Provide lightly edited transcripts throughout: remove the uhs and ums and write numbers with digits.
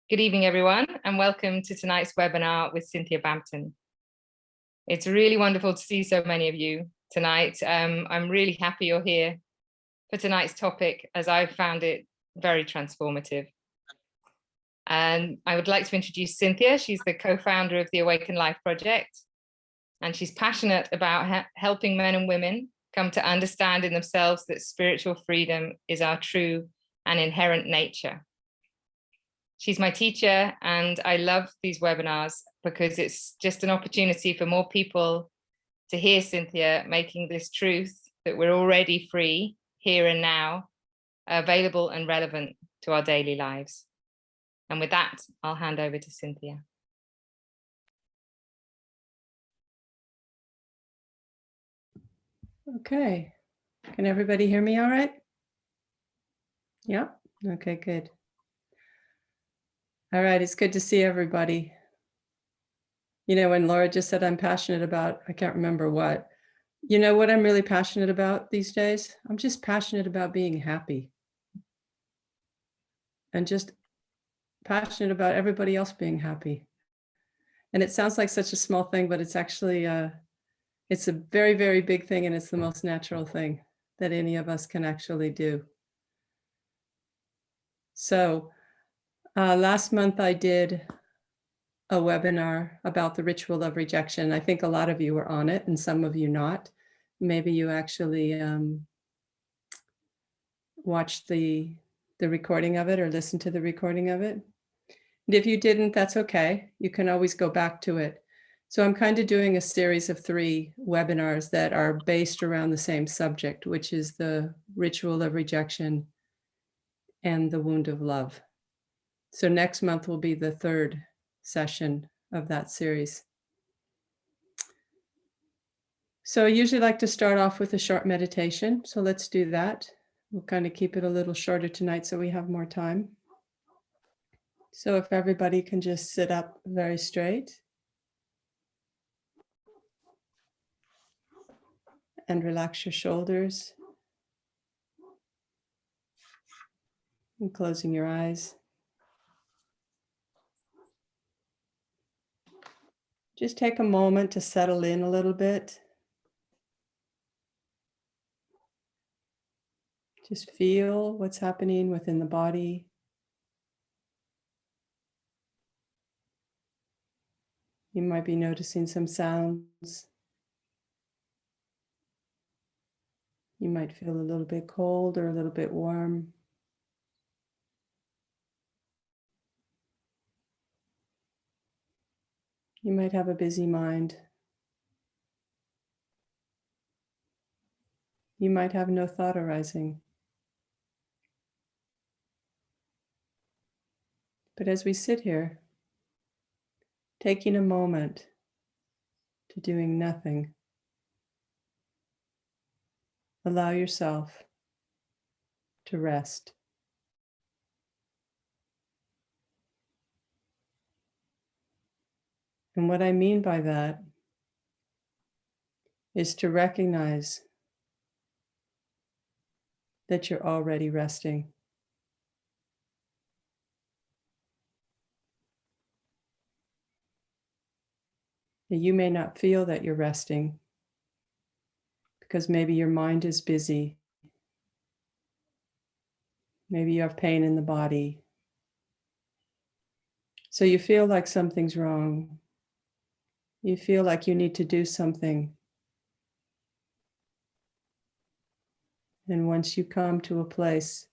Good evening, everyone, and welcome to tonight's webinar with Cynthia Bampton. It's really wonderful to see so many of you tonight. I'm really happy you're here for tonight's topic, as I've found it very transformative. And I would like to introduce Cynthia. She's the co-founder of the Awaken Life Project, and she's passionate about helping men and women come to understand in themselves that spiritual freedom is our true and inherent nature. She's my teacher, and I love these webinars because it's just an opportunity for more people to hear Cynthia making this truth that we're already free here and now, available and relevant to our daily lives. And with that, I'll hand over to Cynthia. Okay, can everybody hear me all right? Yeah, okay, good. All right, it's good to see everybody. You know, when Laura just said I'm passionate about, I can't remember what. You know what I'm really passionate about these days? I'm just passionate about being happy. And just passionate about everybody else being happy. And it sounds like such a small thing, but it's actually, it's a very, very big thing, and it's the most natural thing that any of us can actually do. So last month I did a webinar about the Ritual of Rejection. I think a lot of you were on it and some of you not. Maybe you actually watched the recording of it or listened to the recording of it. And if you didn't, that's okay. You can always go back to it. So I'm kind of doing a series of 3 webinars that are based around the same subject, which is the Ritual of Rejection and the wound of love. So next month will be the 3rd session of that series. So I usually like to start off with a short meditation. So let's do that. We'll kind of keep it a little shorter tonight so we have more time. So if everybody can just sit up very straight and relax your shoulders and closing your eyes. Just take a moment to settle in a little bit. Just feel what's happening within the body. You might be noticing some sounds. You might feel a little bit cold or a little bit warm. You might have a busy mind. You might have no thought arising. But as we sit here, taking a moment to doing nothing, allow yourself to rest. And what I mean by that is to recognize that you're already resting. That you may not feel that you're resting because maybe your mind is busy. Maybe you have pain in the body. So you feel like something's wrong. You feel like you need to do something. And once you come to a place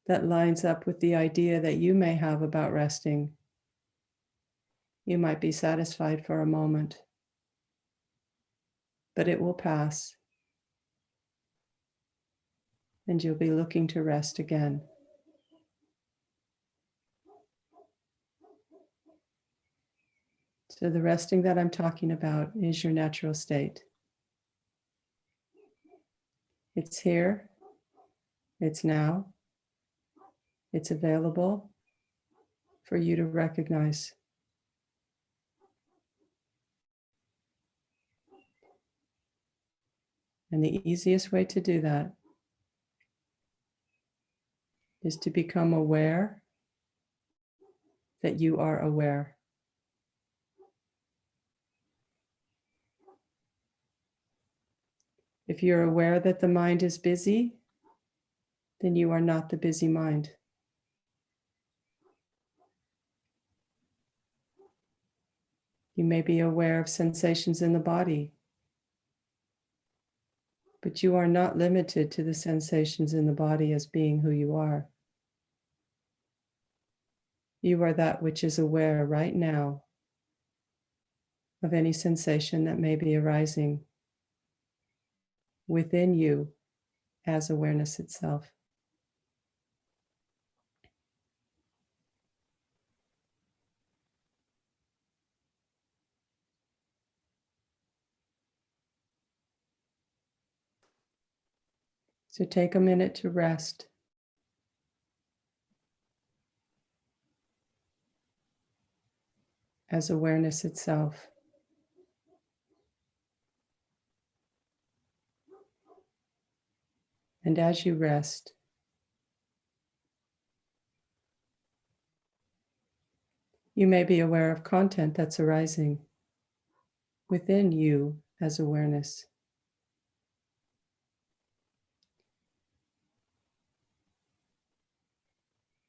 that lines up with the idea that you may have about resting, you might be satisfied for a moment, but it will pass, and you'll be looking to rest again. So the resting that I'm talking about is your natural state. It's here, it's now, it's available for you to recognize. And the easiest way to do that is to become aware that you are aware. If you're aware that the mind is busy, then you are not the busy mind. You may be aware of sensations in the body, but you are not limited to the sensations in the body as being who you are. You are that which is aware right now of any sensation that may be arising within you as awareness itself. So take a minute to rest. As awareness itself. And as you rest, you may be aware of content that's arising within you as awareness.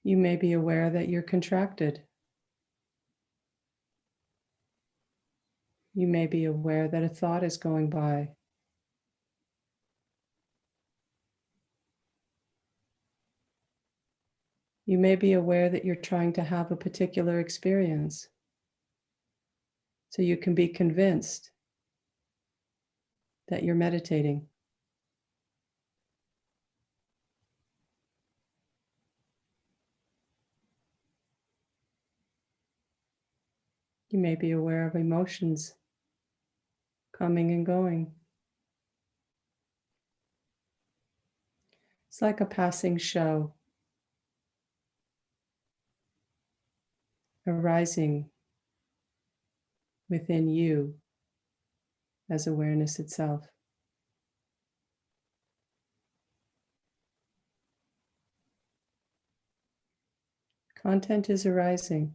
You may be aware that you're contracted. You may be aware that a thought is going by. You may be aware that you're trying to have a particular experience. So you can be convinced that you're meditating. You may be aware of emotions coming and going. It's like a passing show, arising within you as awareness itself. Content is arising.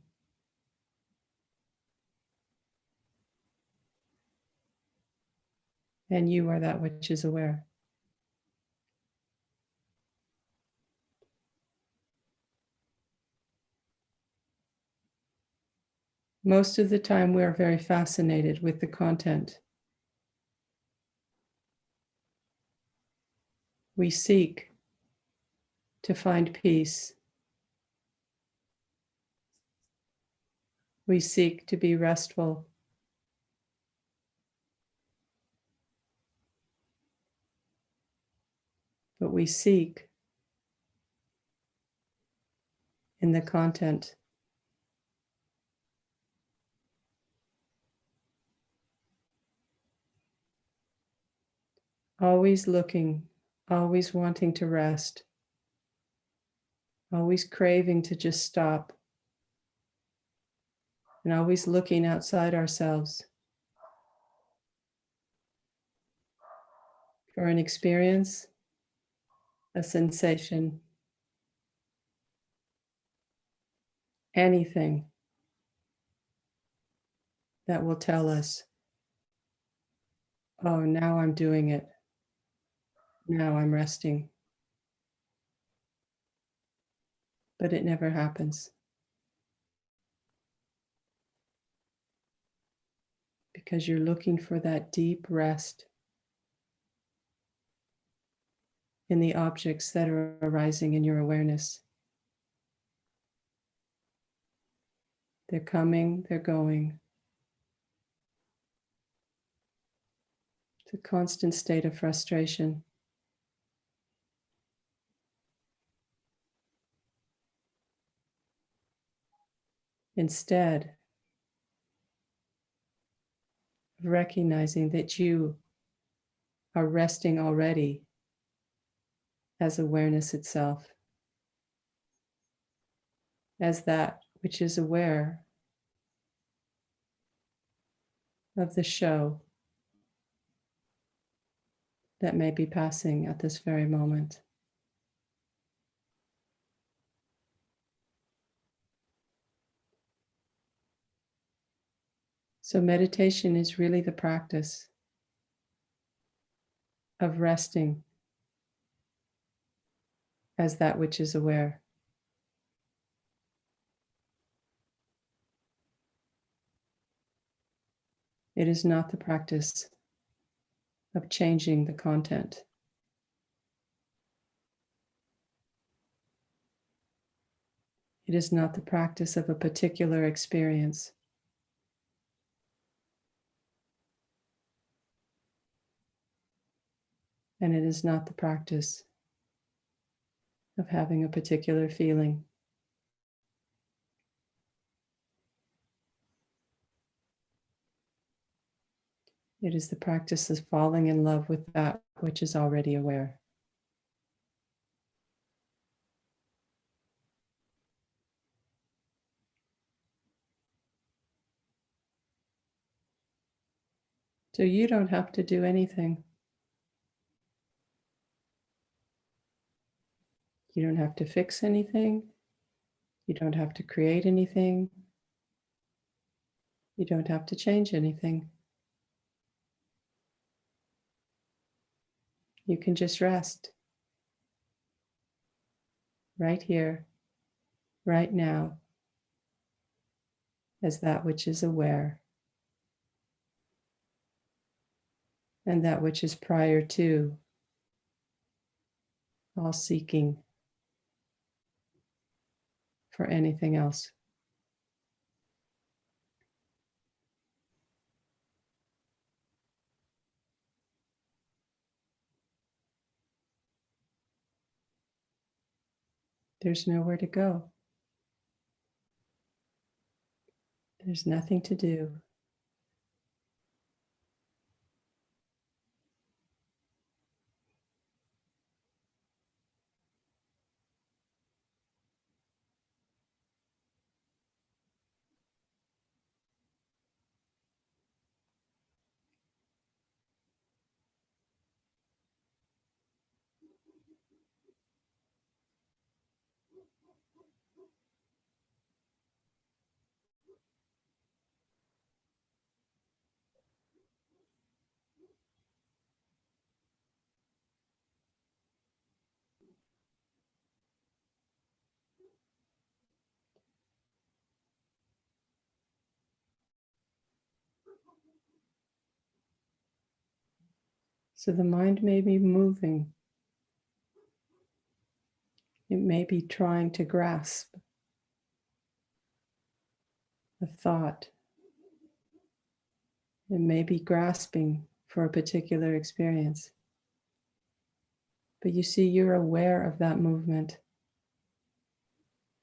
And you are that which is aware. Most of the time, we are very fascinated with the content. We seek to find peace. We seek to be restful. But we seek in the content. Always looking, always wanting to rest, always craving to just stop, and always looking outside ourselves for an experience, a sensation, anything that will tell us, oh, now I'm doing it. Now I'm resting. But it never happens. Because you're looking for that deep rest in the objects that are arising in your awareness. They're coming, they're going. It's a constant state of frustration. Instead of recognizing that you are resting already as awareness itself, as that which is aware of the show that may be passing at this very moment. So meditation is really the practice of resting as that which is aware. It is not the practice of changing the content. It is not the practice of a particular experience. And it is not the practice of having a particular feeling. It is the practice of falling in love with that which is already aware. So you don't have to do anything. You don't have to fix anything. You don't have to create anything. You don't have to change anything. You can just rest right here, right now, as that which is aware and that which is prior to all seeking for anything else. There's nowhere to go. There's nothing to do. So the mind may be moving. It may be trying to grasp a thought. It may be grasping for a particular experience. But you see, you're aware of that movement.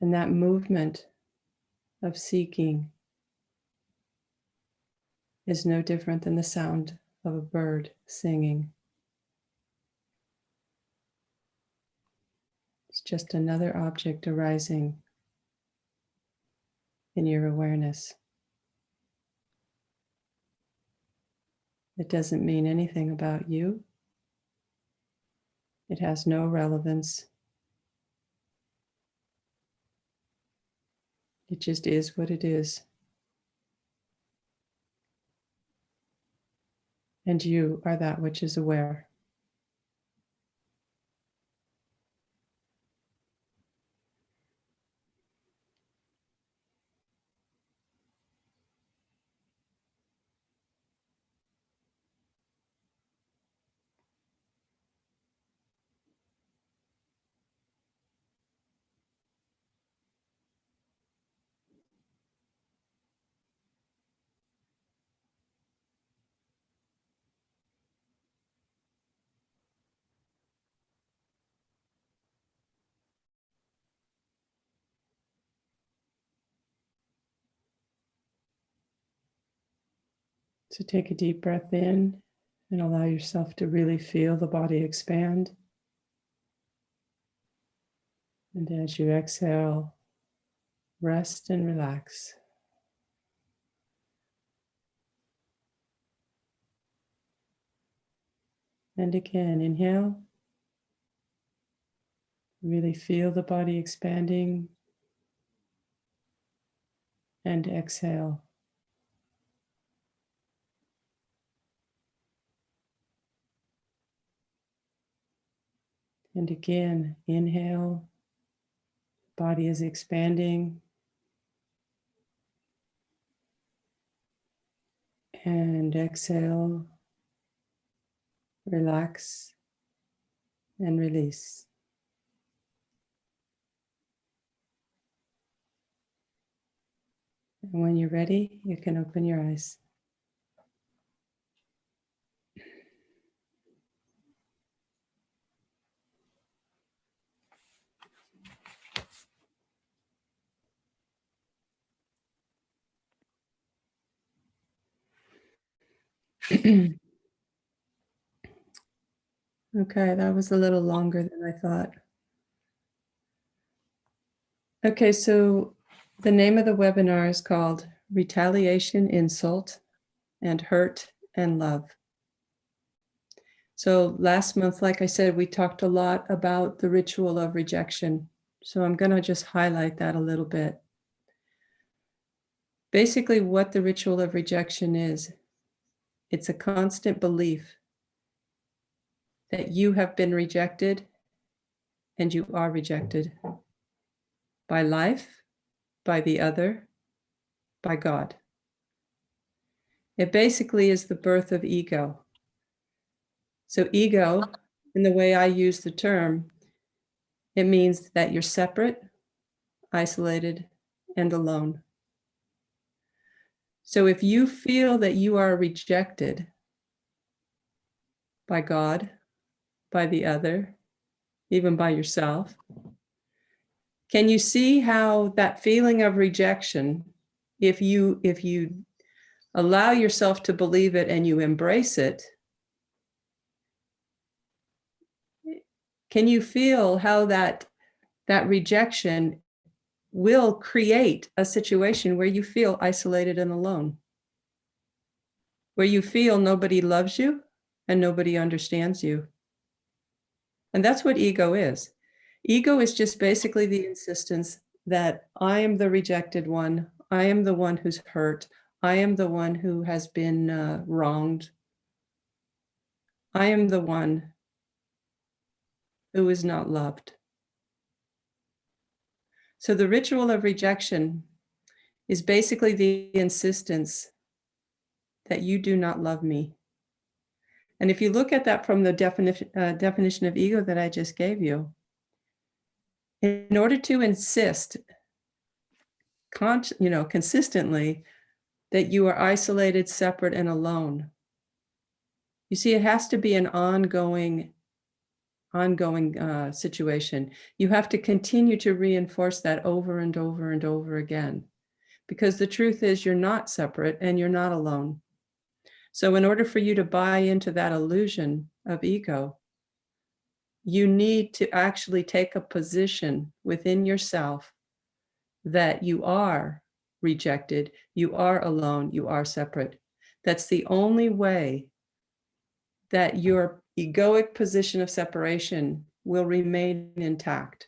And that movement of seeking is no different than the sound of a bird singing. It's just another object arising in your awareness. It doesn't mean anything about you. It has no relevance. It just is what it is. And you are that which is aware. So take a deep breath in and allow yourself to really feel the body expand. And as you exhale, rest and relax. And again, inhale. Really feel the body expanding. And exhale. And again, inhale, body is expanding. And exhale, relax and release. And when you're ready, you can open your eyes. Okay, that was a little longer than I thought. Okay, so the name of the webinar is called Retaliation, Insult, and Hurt and Love. So last month, like I said, we talked a lot about the ritual of rejection. So I'm going to just highlight that a little bit. Basically, what the ritual of rejection is, it's a constant belief that you have been rejected and you are rejected by life, by the other, by God. It basically is the birth of ego. So ego, in the way I use the term, it means that you're separate, isolated, and alone. So if you feel that you are rejected by God, by the other, even by yourself, can you see how that feeling of rejection, if you allow yourself to believe it and you embrace it, can you feel how that rejection will create a situation where you feel isolated and alone, where you feel nobody loves you and nobody understands you? And that's what ego is. Ego is just basically the insistence that I am the rejected one. I am the one who's hurt. I am the one who has been wronged. I am the one who is not loved. So the ritual of rejection is basically the insistence that you do not love me. And if you look at that from the definition of ego that I just gave you, in order to insist consistently that you are isolated, separate, and alone, you see, it has to be an ongoing situation. You have to continue to reinforce that over and over and over again, because the truth is you're not separate and you're not alone. So in order for you to buy into that illusion of ego, you need to actually take a position within yourself that you are rejected, you are alone, you are separate. That's the only way that your egoic position of separation will remain intact.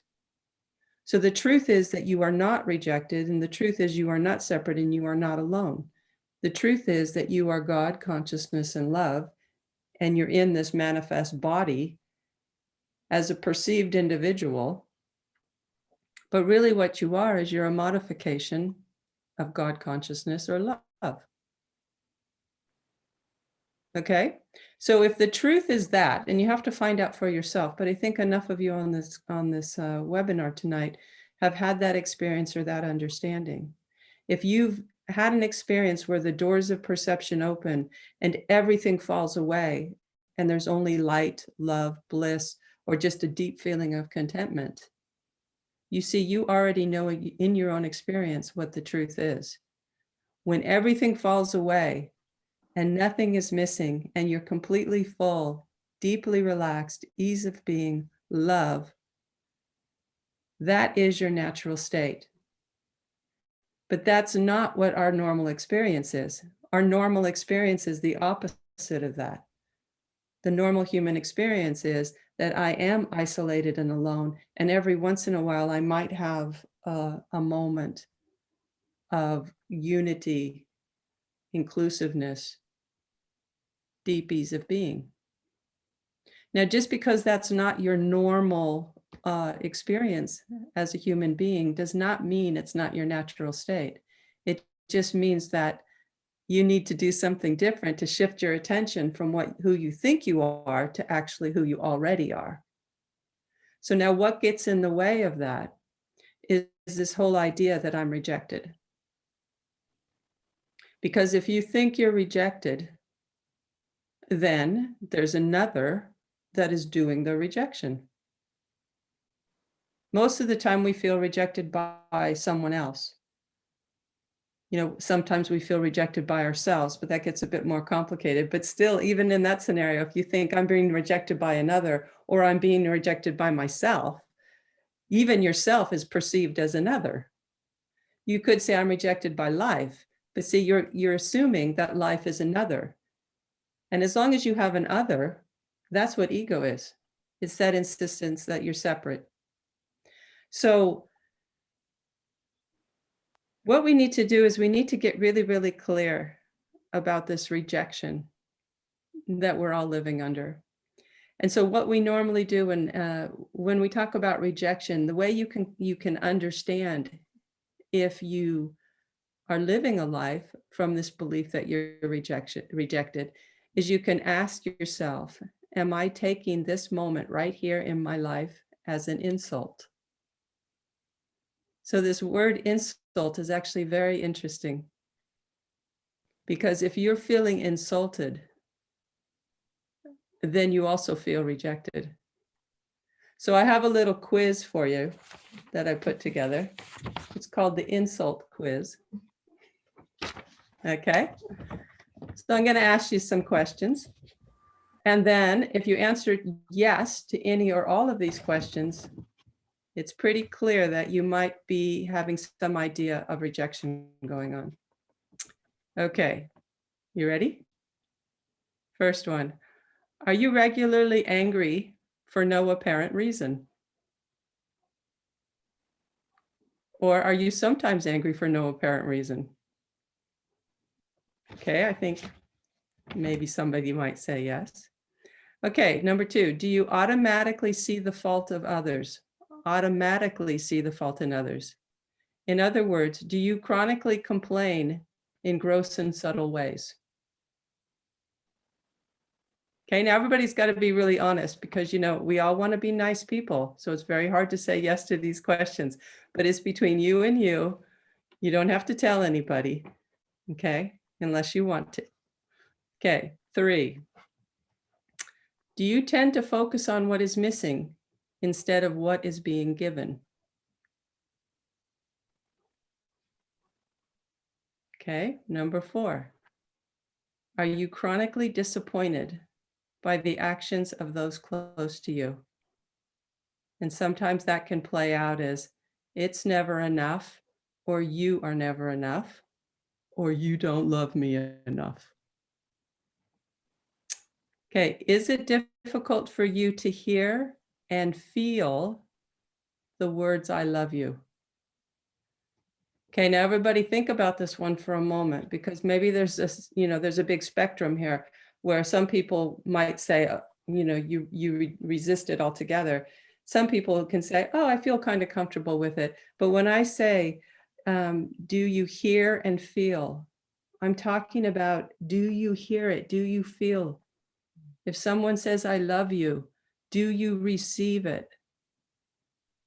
So the truth is that you are not rejected, and the truth is you are not separate and you are not alone. The truth is that you are God, consciousness, and love, and you're in this manifest body as a perceived individual. But really what you are is you're a modification of God, consciousness, or love. Okay, so if the truth is that, and you have to find out for yourself, but I think enough of you on this webinar tonight have had that experience or that understanding. If you've had an experience where the doors of perception open and everything falls away and there's only light, love, bliss, or just a deep feeling of contentment, you see, you already know in your own experience what the truth is. When everything falls away and nothing is missing and you're completely full, deeply relaxed, ease of being, love, that is your natural state. But that's not what our normal experience is. Our normal experience is the opposite of that. The normal human experience is that I am isolated and alone, and every once in a while I might have a moment of unity, inclusiveness, deep ease of being. Now, just because that's not your normal experience as a human being does not mean it's not your natural state. It just means that you need to do something different to shift your attention from who you think you are to actually who you already are. So now what gets in the way of that is this whole idea that I'm rejected. Because if you think you're rejected, then there's another that is doing the rejection. Most of the time we feel rejected by someone else. You know, sometimes we feel rejected by ourselves, but that gets a bit more complicated. But still, even in that scenario, if you think I'm being rejected by another, or I'm being rejected by myself, even yourself is perceived as another. You could say I'm rejected by life, but see, you're assuming that life is another. And as long as you have an other, that's what ego is. It's that insistence that you're separate. So what we need to do is we need to get really, really clear about this rejection that we're all living under. And so what we normally do when we talk about rejection, the way you can understand if you are living a life from this belief that you're rejected is you can ask yourself, am I taking this moment right here in my life as an insult? So this word insult is actually very interesting, because if you're feeling insulted, then you also feel rejected. So I have a little quiz for you that I put together. It's called the insult quiz. Okay. So I'm going to ask you some questions. And then if you answer yes to any or all of these questions, it's pretty clear that you might be having some idea of rejection going on. Okay, you ready? First one, are you regularly angry for no apparent reason? Or are you sometimes angry for no apparent reason? Okay, I think maybe somebody might say yes. Okay, number two, do you automatically see the fault of others? Automatically see the fault in others? In other words, do you chronically complain in gross and subtle ways? Okay, now everybody's got to be really honest, because, you know, we all want to be nice people. So it's very hard to say yes to these questions, but it's between you and you. You don't have to tell anybody, okay, unless you want to. Okay, three. Do you tend to focus on what is missing instead of what is being given? Okay, number four. Are you chronically disappointed by the actions of those close to you? And sometimes that can play out as it's never enough, or you are never enough, or you don't love me enough. Okay, is it difficult for you to hear and feel the words I love you? Okay, now everybody think about this one for a moment, because maybe there's this, you know, there's a big spectrum here where some people might say, you know, you resist it altogether. Some people can say, oh, I feel kind of comfortable with it. But when I say, do you hear and feel? I'm talking about, do you hear it? Do you feel? If someone says, I love you, do you receive it?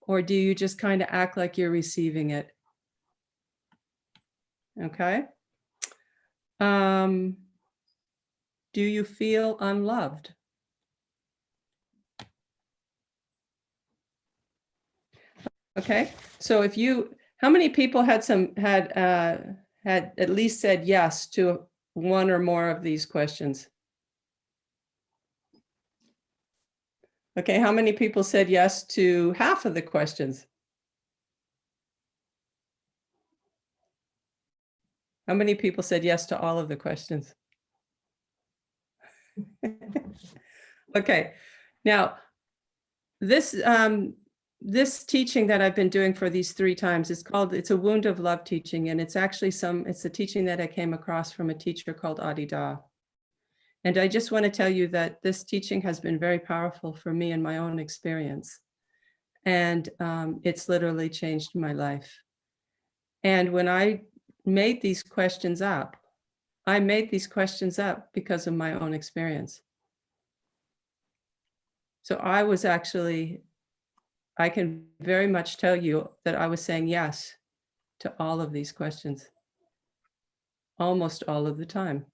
Or do you just kind of act like you're receiving it? Okay. Do you feel unloved? Okay. So if you, how many people had at least said yes to one or more of these questions? Okay. How many people said yes to half of the questions? How many people said yes to all of the questions? Okay. Now, this teaching that I've been doing for these 3 times is called, it's a wound of love teaching. And it's actually it's a teaching that I came across from a teacher called Adi Da. And I just want to tell you that this teaching has been very powerful for me in my own experience. And it's literally changed my life. And when I made these questions up, I made these questions up because of my own experience. So I was actually, I can very much tell you that I was saying yes to all of these questions, almost all of the time.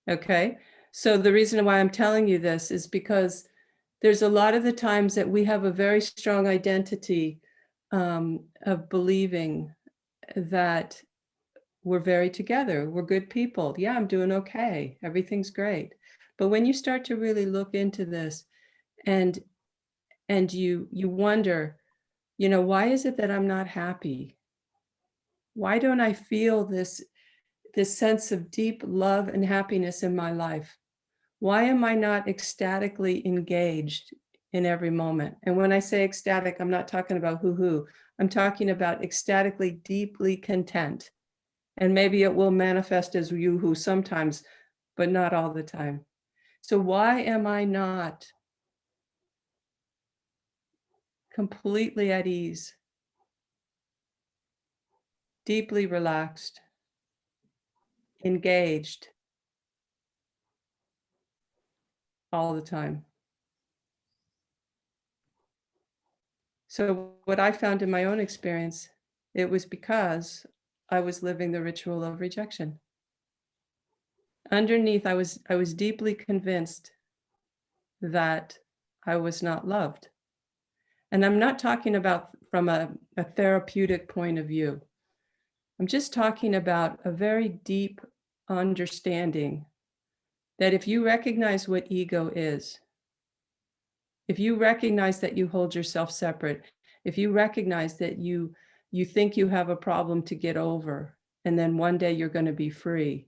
Okay, so the reason why I'm telling you this is because there's a lot of the times that we have a very strong identity of believing that we're very together, we're good people. Yeah, I'm doing okay, everything's great. But when you start to really look into this and you wonder, you know, why is it that I'm not happy? Why don't I feel this sense of deep love and happiness in my life? Why am I not ecstatically engaged in every moment? And when I say ecstatic, I'm not talking about hoo-hoo. I'm talking about ecstatically, deeply content. And maybe it will manifest as yoo-hoo sometimes, but not all the time. So why am I not completely at ease, deeply relaxed, engaged all the time? So what I found in my own experience, it was because I was living the ritual of rejection. Underneath, I was deeply convinced that I was not loved. And I'm not talking about from a therapeutic point of view. I'm just talking about a very deep understanding that if you recognize what ego is, if you recognize that you hold yourself separate, if you recognize that you think you have a problem to get over, and then one day you're going to be free.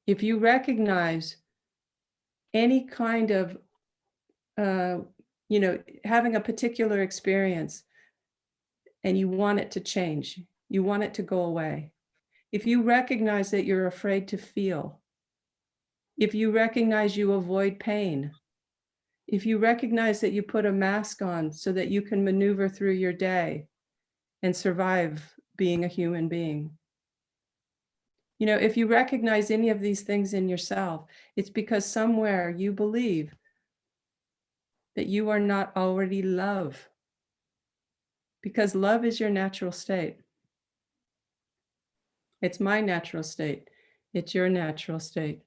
If you recognize any kind of, having a particular experience and you want it to change, you want it to go away. If you recognize that you're afraid to feel, if you recognize you avoid pain, if you recognize that you put a mask on so that you can maneuver through your day and survive being a human being. You know, if you recognize any of these things in yourself, it's because somewhere you believe that you are not already love. Because love is your natural state. It's my natural state. It's your natural state.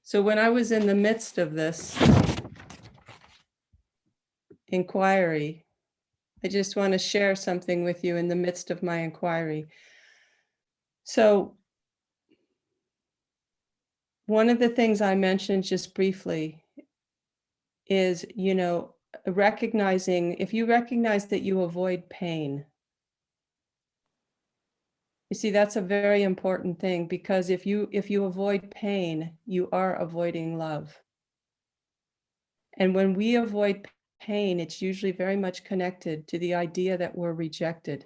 So when I was in the midst of this inquiry, I just want to share something with you in the midst of my inquiry. So one of the things I mentioned just briefly is, recognizing, if you recognize that you avoid pain, you see, that's a very important thing, because if you avoid pain, you are avoiding love. And when we avoid pain, it's usually very much connected to the idea that we're rejected.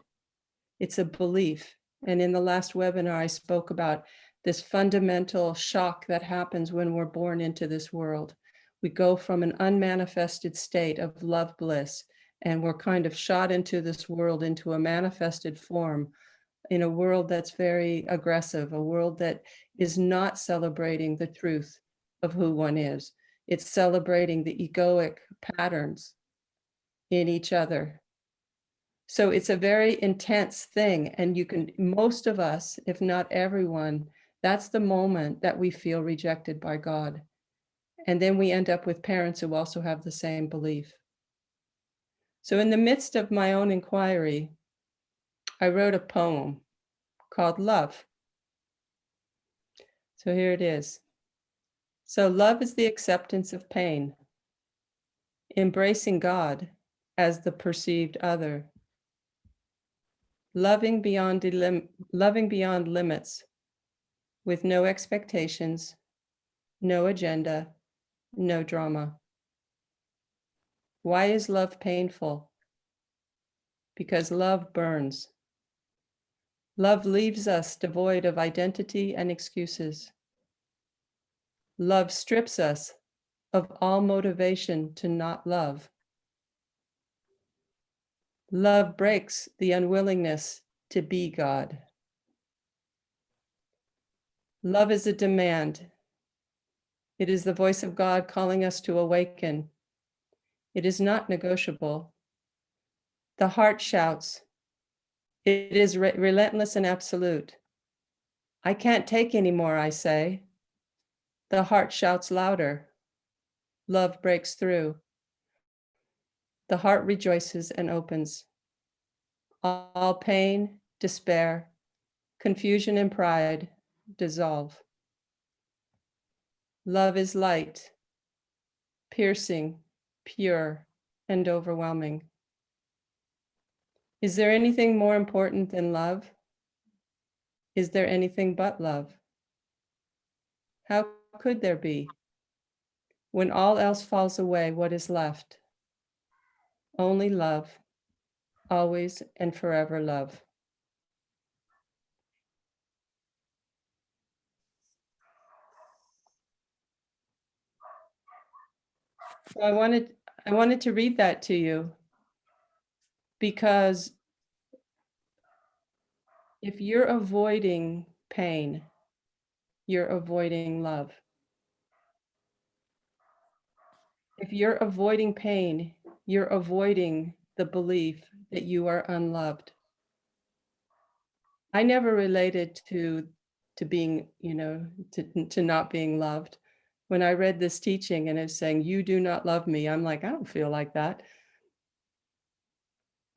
It's a belief. And in the last webinar, I spoke about this fundamental shock that happens when we're born into this world. We go from an unmanifested state of love bliss, and we're kind of shot into this world, into a manifested form, in a world that's very aggressive, a world that is not celebrating the truth of who one is. It's celebrating the egoic patterns in each other. So it's a very intense thing. And most of us, if not everyone, that's the moment that we feel rejected by God. And then we end up with parents who also have the same belief. So in the midst of my own inquiry, I wrote a poem called Love. So here it is. So love is the acceptance of pain, embracing God as the perceived other, loving beyond limits, with no expectations, no agenda, no drama. Why is love painful? Because love burns. Love leaves us devoid of identity and excuses. Love strips us of all motivation to not love. Love breaks the unwillingness to be God. Love is a demand. It is the voice of God calling us to awaken. It is not negotiable. The heart shouts. It is relentless and absolute. I can't take any more, I say. The heart shouts louder. Love breaks through. The heart rejoices and opens. All pain, despair, confusion, and pride dissolve. Love is light, piercing, pure, and overwhelming. Is there anything more important than love? Is there anything but love? How could there be? When all else falls away, what is left? Only love, always and forever love. So I wanted to read that to you because if you're avoiding pain, you're avoiding love. If you're avoiding pain, you're avoiding the belief that you are unloved. I never related to being, to not being loved. When I read this teaching and it's saying, you do not love me, I'm like, I don't feel like that.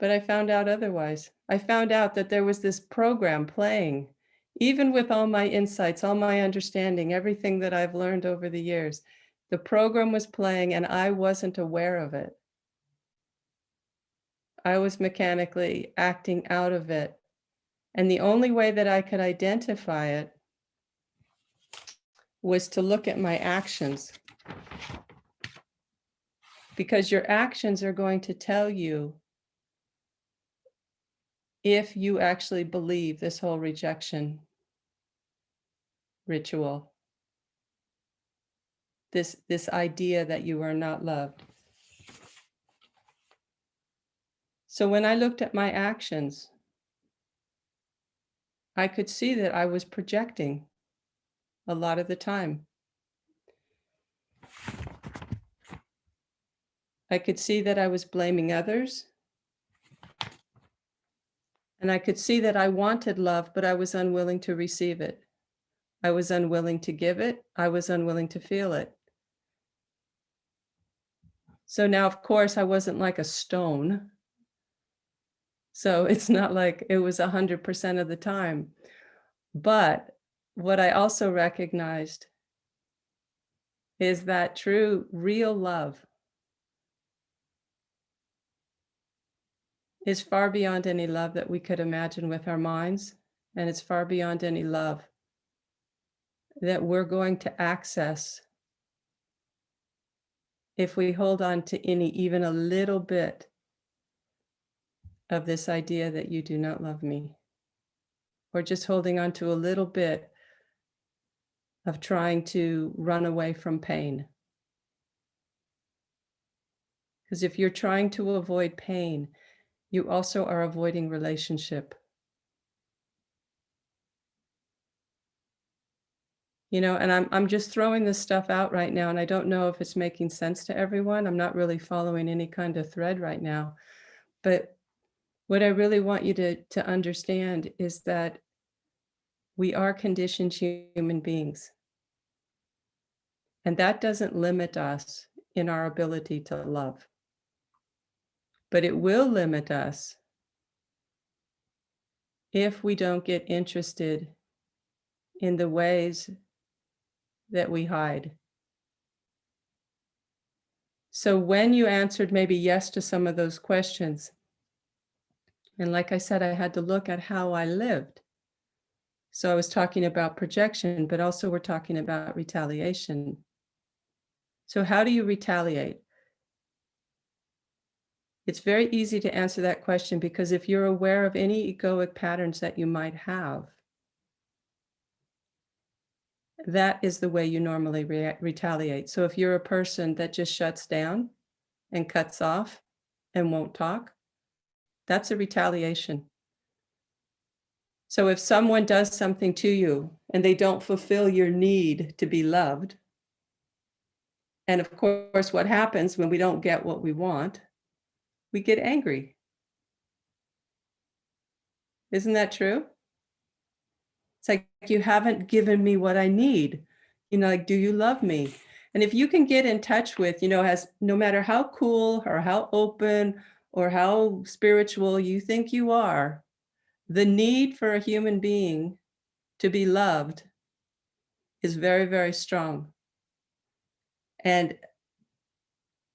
But I found out otherwise. I found out that there was this program playing, even with all my insights, all my understanding, everything that I've learned over the years. The program was playing and I wasn't aware of it. I was mechanically acting out of it. And the only way that I could identify it was to look at my actions. Because your actions are going to tell you if you actually believe this whole rejection ritual, this idea that you are not loved. So when I looked at my actions, I could see that I was projecting a lot of the time. I could see that I was blaming others. And I could see that I wanted love, but I was unwilling to receive it. I was unwilling to give it. I was unwilling to feel it. So now, of course, I wasn't like a stone. So it's not like it was 100% of the time. But what I also recognized is that true, real love is far beyond any love that we could imagine with our minds. And it's far beyond any love that we're going to access if we hold on to even a little bit of this idea that you do not love me, or just holding on to a little bit of trying to run away from pain. Because if you're trying to avoid pain, you also are avoiding relationship. And I'm just throwing this stuff out right now, and I don't know if it's making sense to everyone. I'm not really following any kind of thread right now. But what I really want you to understand is that we are conditioned human beings. And that doesn't limit us in our ability to love. But it will limit us if we don't get interested in the ways that we hide. So when you answered maybe yes to some of those questions, and like I said, I had to look at how I lived. So I was talking about projection, but also we're talking about retaliation. So how do you retaliate? It's very easy to answer that question because if you're aware of any egoic patterns that you might have, that is the way you normally retaliate. So if you're a person that just shuts down and cuts off and won't talk, that's a retaliation. So if someone does something to you and they don't fulfill your need to be loved, and of course, what happens when we don't get what we want, we get angry. Isn't that true? It's like, you haven't given me what I need. Like, do you love me? And if you can get in touch with, as no matter how cool or how open or how spiritual you think you are, the need for a human being to be loved is very, very strong. And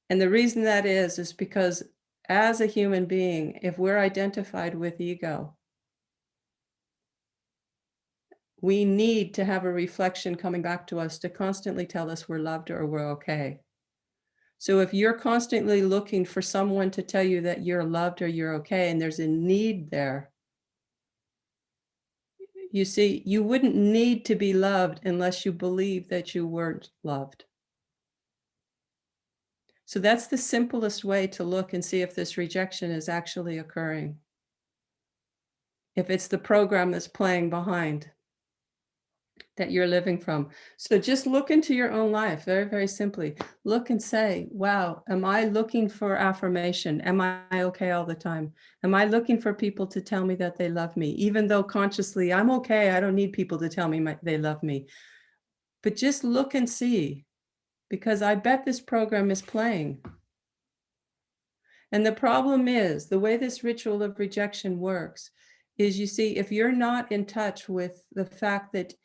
the reason that is because as a human being, if we're identified with ego, we need to have a reflection coming back to us to constantly tell us we're loved or we're okay. So if you're constantly looking for someone to tell you that you're loved or you're okay, and there's a need there, you see, you wouldn't need to be loved unless you believe that you weren't loved. So that's the simplest way to look and see if this rejection is actually occurring. If it's the program that's playing behind that you're living from. So just look into your own life, very, very simply. Look and say, wow, am I looking for affirmation? Am I okay all the time? Am I looking for people to tell me that they love me? Even though consciously I'm okay, I don't need people to tell me they love me. But just look and see, because I bet this program is playing. And the problem is, the way this ritual of rejection works is, you see, if you're not in touch with the fact that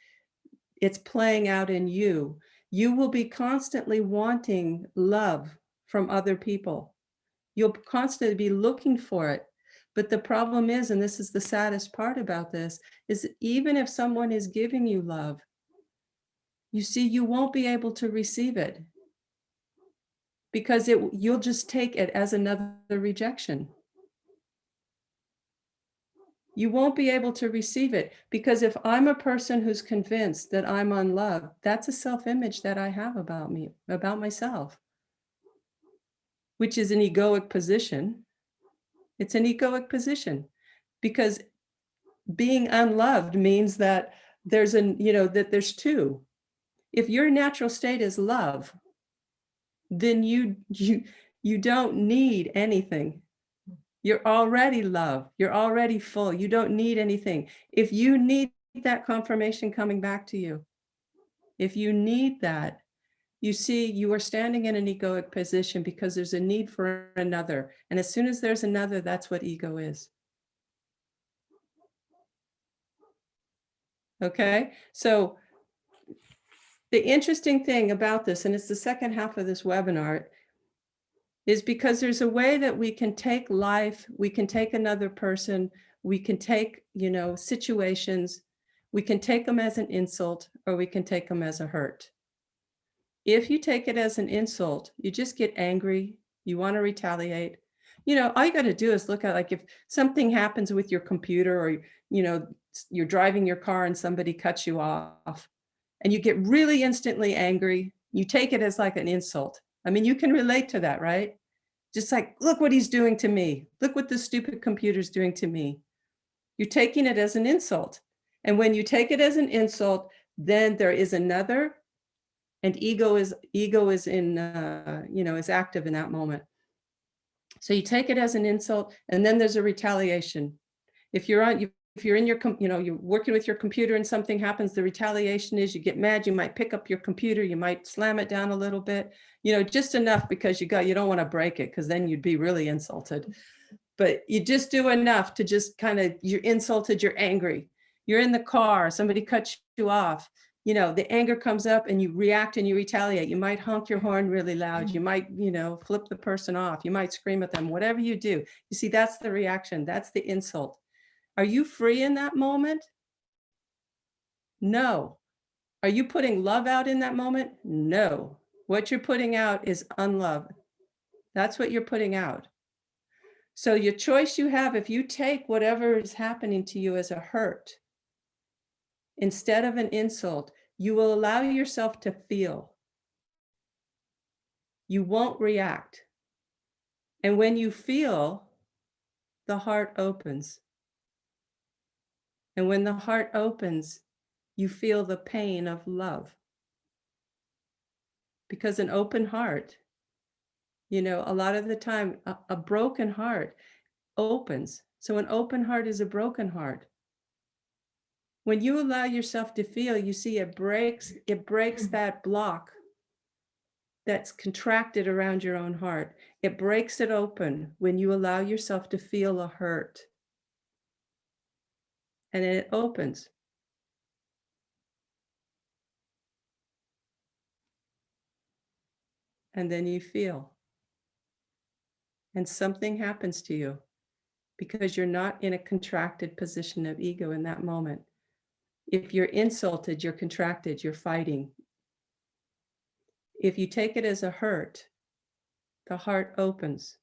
it's playing out in you, you will be constantly wanting love from other people. You'll constantly be looking for it. But the problem is, and this is the saddest part about this, is even if someone is giving you love, you see, you won't be able to receive it because you'll just take it as another rejection. You won't be able to receive it because if I'm a person who's convinced that I'm unloved, that's a self-image that I have about me, about myself, which is an egoic position. It's an egoic position because being unloved means that that there's two. If your natural state is love, then you don't need anything. You're already love. You're already full. You don't need anything. If you need that confirmation coming back to you, if you need that, you see, you are standing in an egoic position because there's a need for another. And as soon as there's another, that's what ego is. Okay, so the interesting thing about this, and it's the second half of this webinar, is because there's a way that we can take life, we can take another person, we can take, situations, we can take them as an insult, or we can take them as a hurt. If you take it as an insult, you just get angry, you want to retaliate. All you got to do is look at, like, if something happens with your computer, or, you're driving your car and somebody cuts you off and you get really instantly angry, you take it as like an insult. I mean, you can relate to that, right? Just like, look what he's doing to me. Look what this stupid computer's doing to me. You're taking it as an insult. And when you take it as an insult, then there is another, and ego is in, is active in that moment. So you take it as an insult, and then there's a retaliation. If you're in your, you're working with your computer and something happens, the retaliation is you get mad, you might pick up your computer, you might slam it down a little bit, just enough because you don't want to break it, because then you'd be really insulted. But you just do enough to just kind of, you're insulted, you're angry. You're in the car, somebody cuts you off, the anger comes up and you react and you retaliate. You might honk your horn really loud. You might, flip the person off. You might scream at them, whatever you do. You see, that's the reaction. That's the insult. Are you free in that moment? No. Are you putting love out in that moment? No. What you're putting out is unloved. That's what you're putting out. So your choice you have, if you take whatever is happening to you as a hurt, instead of an insult, you will allow yourself to feel. You won't react. And when you feel, the heart opens. And when the heart opens, you feel the pain of love. Because an open heart, a lot of the time, a broken heart opens. So an open heart is a broken heart. When you allow yourself to feel, you see it breaks that block that's contracted around your own heart. It breaks it open when you allow yourself to feel a hurt. And then it opens. And then you feel. And something happens to you because you're not in a contracted position of ego in that moment. If you're insulted, you're contracted, you're fighting. If you take it as a hurt, the heart opens.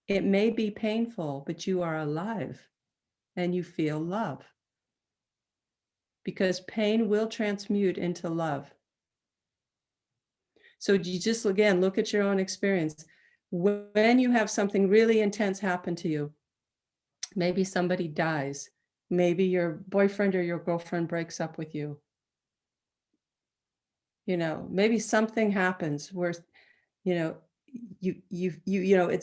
It may be painful, but you are alive and you feel love. Because pain will transmute into love. So you just, again, look at your own experience. When you have something really intense happen to you, maybe somebody dies, maybe your boyfriend or your girlfriend breaks up with you. Maybe something happens where, it's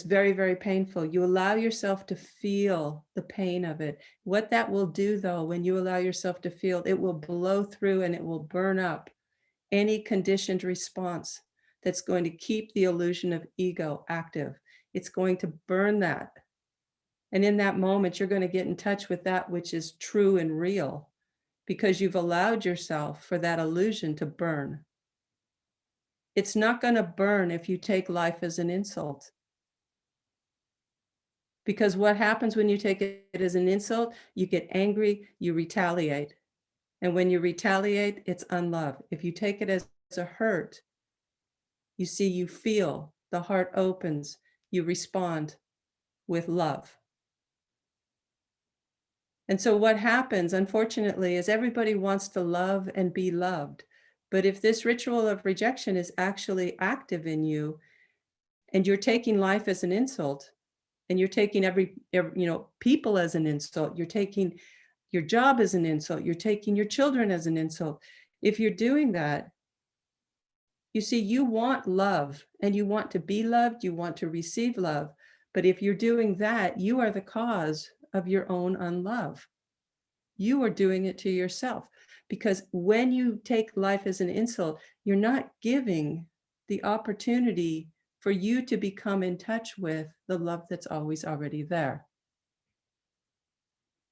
very, very painful. You allow yourself to feel the pain of it. What that will do, though, when you allow yourself to feel, it will blow through and it will burn up any conditioned response that's going to keep the illusion of ego active. It's going to burn that. And in that moment, you're going to get in touch with that which is true and real, because you've allowed yourself for that illusion to burn. It's not going to burn if you take life as an insult. Because what happens when you take it as an insult, you get angry, you retaliate. And when you retaliate, it's unloved. If you take it as a hurt, you see, you feel, the heart opens, you respond with love. And so what happens, unfortunately, is everybody wants to love and be loved. But if this ritual of rejection is actually active in you, and you're taking life as an insult, and you're taking every people as an insult, you're taking your job as an insult, you're taking your children as an insult. If you're doing that, you see, you want love and you want to be loved, you want to receive love. But if you're doing that, you are the cause of your own unlove. You are doing it to yourself, because when you take life as an insult, you're not giving the opportunity for you to become in touch with the love that's always already there.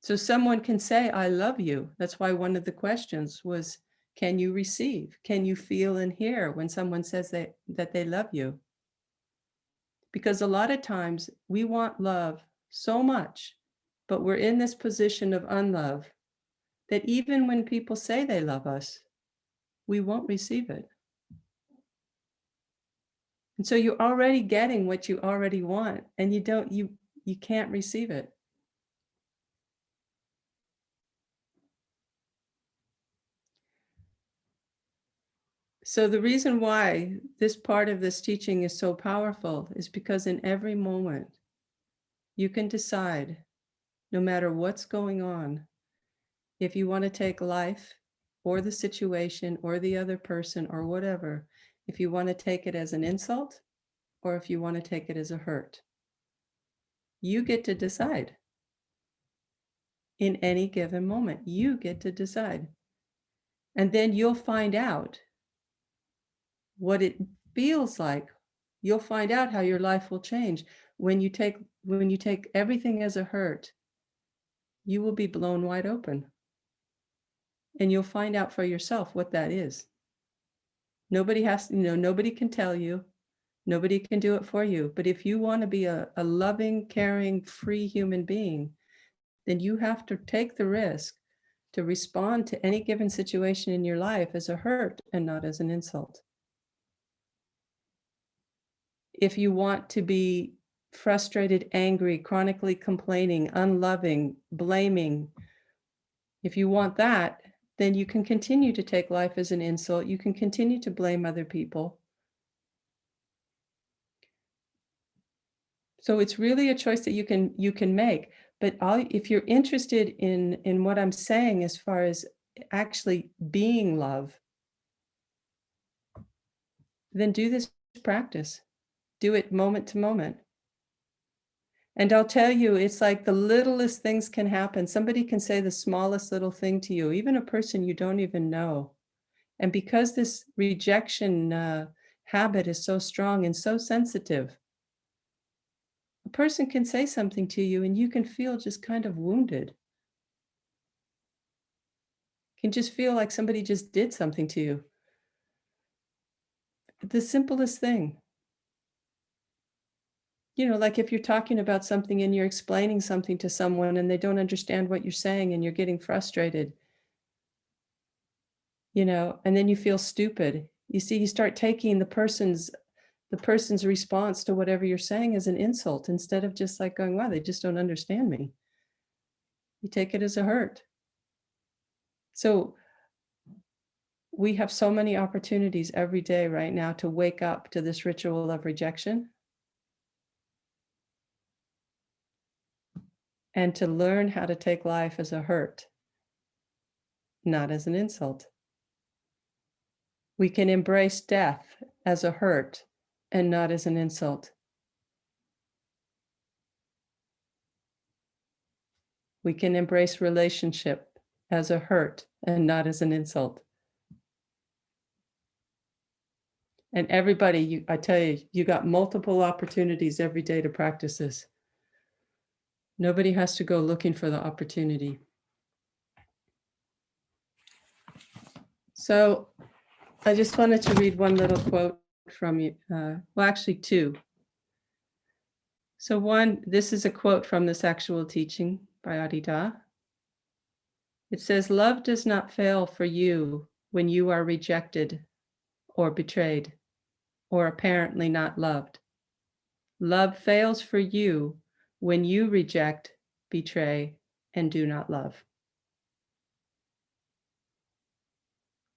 So someone can say, I love you. That's why one of the questions was, can you receive? Can you feel and hear when someone says that they love you? Because a lot of times we want love so much, but we're in this position of unlove that even when people say they love us, we won't receive it. And so you're already getting what you already want, and you can't receive it. So the reason why this part of this teaching is so powerful is because in every moment, you can decide, no matter what's going on, if you want to take life or the situation or the other person or whatever, if you want to take it as an insult or if you want to take it as a hurt. You get to decide. In any given moment, you get to decide. And then you'll find out what it feels like. You'll find out how your life will change. When you take everything as a hurt, you will be blown wide open. And you'll find out for yourself what that is. Nobody can tell you. Nobody can do it for you. But if you want to be a loving, caring, free human being, then you have to take the risk to respond to any given situation in your life as a hurt and not as an insult. If you want to be frustrated, angry, chronically complaining, unloving, blaming, if you want that, then you can continue to take life as an insult. You can continue to blame other people. So it's really a choice that you can make. But if you're interested in what I'm saying as far as actually being love, then do this practice. Do it moment to moment. And I'll tell you, it's like the littlest things can happen. Somebody can say the smallest little thing to you, even a person you don't even know. And because this rejection habit is so strong and so sensitive, a person can say something to you and you can feel just kind of wounded. Can just feel like somebody just did something to you. The simplest thing. You know, like if you're talking about something and you're explaining something to someone and they don't understand what you're saying and you're getting frustrated, you know, and then you feel stupid. You see, you start taking the person's response to whatever you're saying as an insult instead of just like going, wow, they just don't understand me. You take it as a hurt. So we have so many opportunities every day right now to wake up to this ritual of rejection and to learn how to take life as a hurt, not as an insult. We can embrace death as a hurt and not as an insult. We can embrace relationship as a hurt and not as an insult. And everybody, I tell you, you got multiple opportunities every day to practice this. Nobody has to go looking for the opportunity. So I just wanted to read one little quote from you. Well, actually two. So one, this is a quote from this actual teaching by Adida. It says, love does not fail for you when you are rejected or betrayed or apparently not loved. Love fails for you when you reject, betray, and do not love.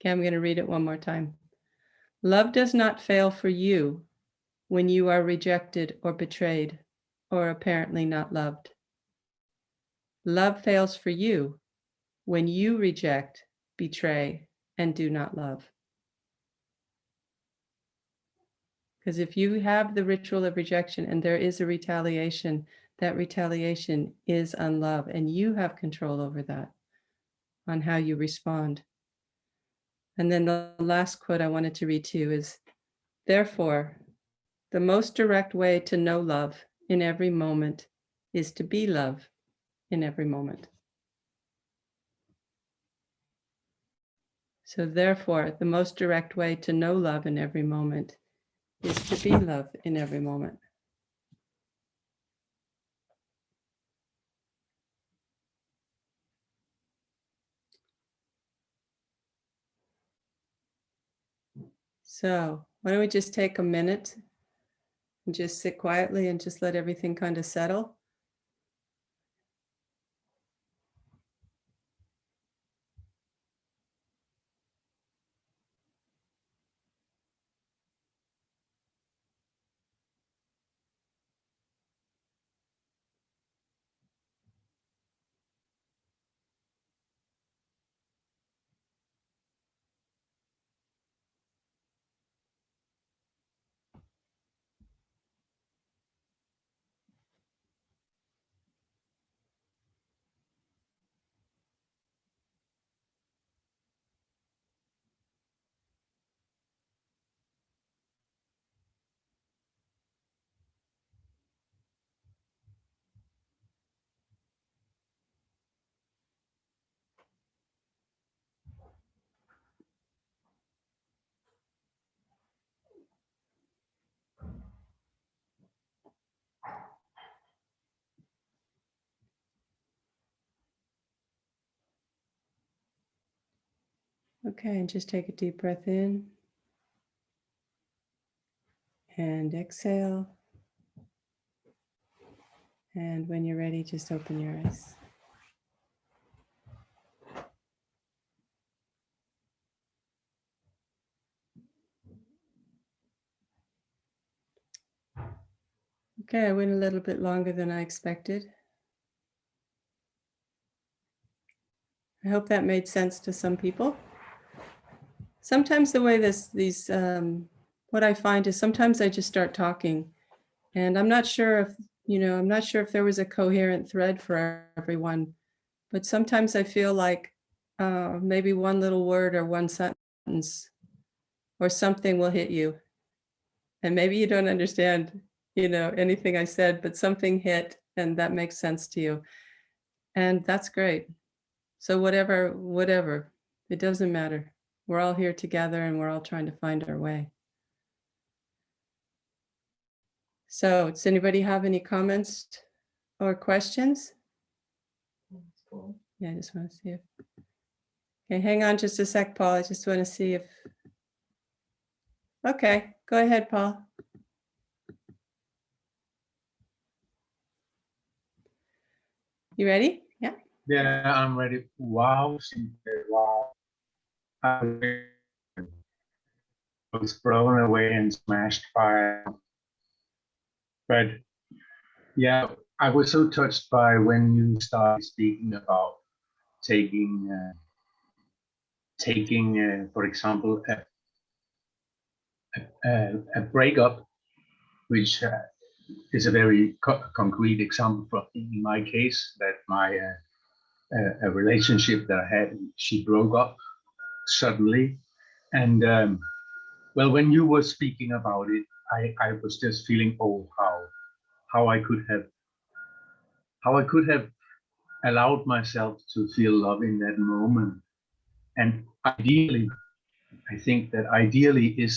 Okay, I'm going to read it one more time. Love does not fail for you when you are rejected or betrayed or apparently not loved. Love fails for you when you reject, betray, and do not love. Because if you have the ritual of rejection and there is a retaliation, that retaliation is unlove, and you have control over that, on how you respond. And then the last quote I wanted to read to you is, therefore, the most direct way to know love in every moment is to be love in every moment. So therefore, the most direct way to know love in every moment is to be love in every moment. So why don't we just take a minute and just sit quietly and just let everything kind of settle. Okay, and just take a deep breath in and exhale. And when you're ready, just open your eyes. Okay, I went a little bit longer than I expected. I hope that made sense to some people. Sometimes the way what I find is sometimes I just start talking, and I'm not sure if there was a coherent thread for everyone, but sometimes I feel like maybe one little word or one sentence or something will hit you. And maybe you don't understand, anything I said, but something hit and that makes sense to you. And that's great. So whatever, it doesn't matter. We're all here together and we're all trying to find our way. So does anybody have any comments or questions? Yeah, I just want to see if. Okay, hang on just a sec, Paul. I just want to see if. Okay, go ahead, Paul. You ready? Yeah. Yeah, I'm ready. Wow, Cynthia, wow. I was blown away and smashed by. But yeah, I was so touched by when you started speaking about taking, for example, a breakup, which is a very concrete example from, in my case, that my a relationship that I had, she broke up suddenly, and well, when you were speaking about it, I was just feeling, oh, how I could have allowed myself to feel love in that moment. And ideally, I think that ideally it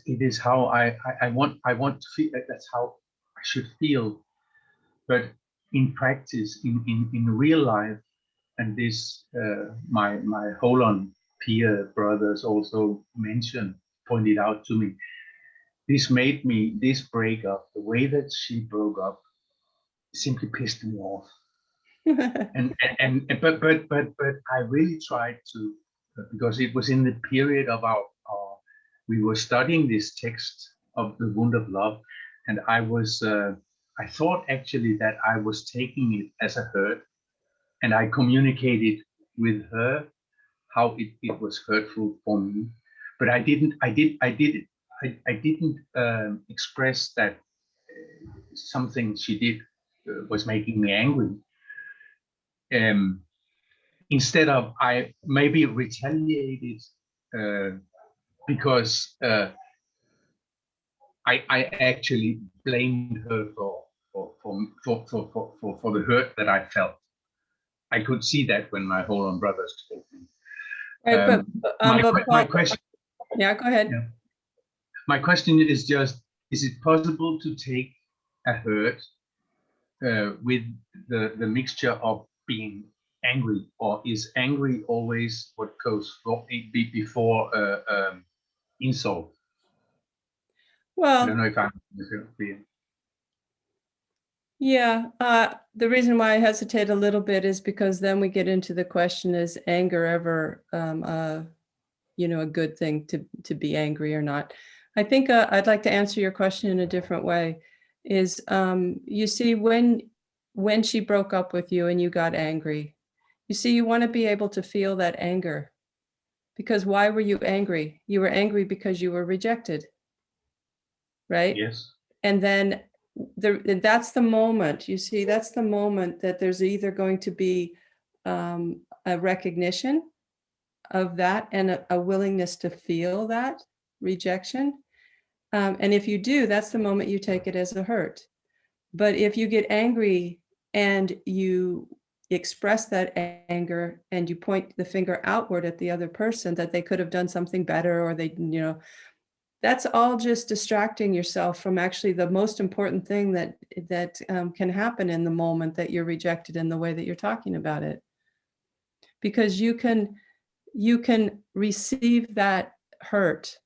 is how I want to feel. That's how I should feel. But in practice, in real life, and this my hold on peer brothers also pointed out to me, this breakup, the way that she broke up, simply pissed me off. But I really tried to, because it was in the period of our we were studying this text of the wound of love, and I thought actually that I was taking it as a hurt, and I communicated with her how it was hurtful for me, but I didn't express that something she did was making me angry. Instead of, I maybe retaliated because I actually blamed her for the hurt that I felt. I could see that when my hold on brothers told me. Right, My question. Yeah, go ahead. Yeah. My question is just: is it possible to take a hurt with the mixture of being angry, or is angry always what goes before insult? Well, I don't know if I'm clear. Yeah, the reason why I hesitate a little bit is because then we get into the question, is anger ever, a good thing to be angry or not? I think I'd like to answer your question in a different way. Is you see, when she broke up with you and you got angry, you see, you want to be able to feel that anger. Because why were you angry? You were angry because you were rejected, right? Yes. And then that's the moment, you see, that's the moment that there's either going to be a recognition of that and a willingness to feel that rejection. And if you do, that's the moment you take it as a hurt. But if you get angry and you express that anger and you point the finger outward at the other person, that they could have done something better, or they, that's all just distracting yourself from actually the most important thing that can happen in the moment that you're rejected in the way that you're talking about it. Because you can receive that hurt,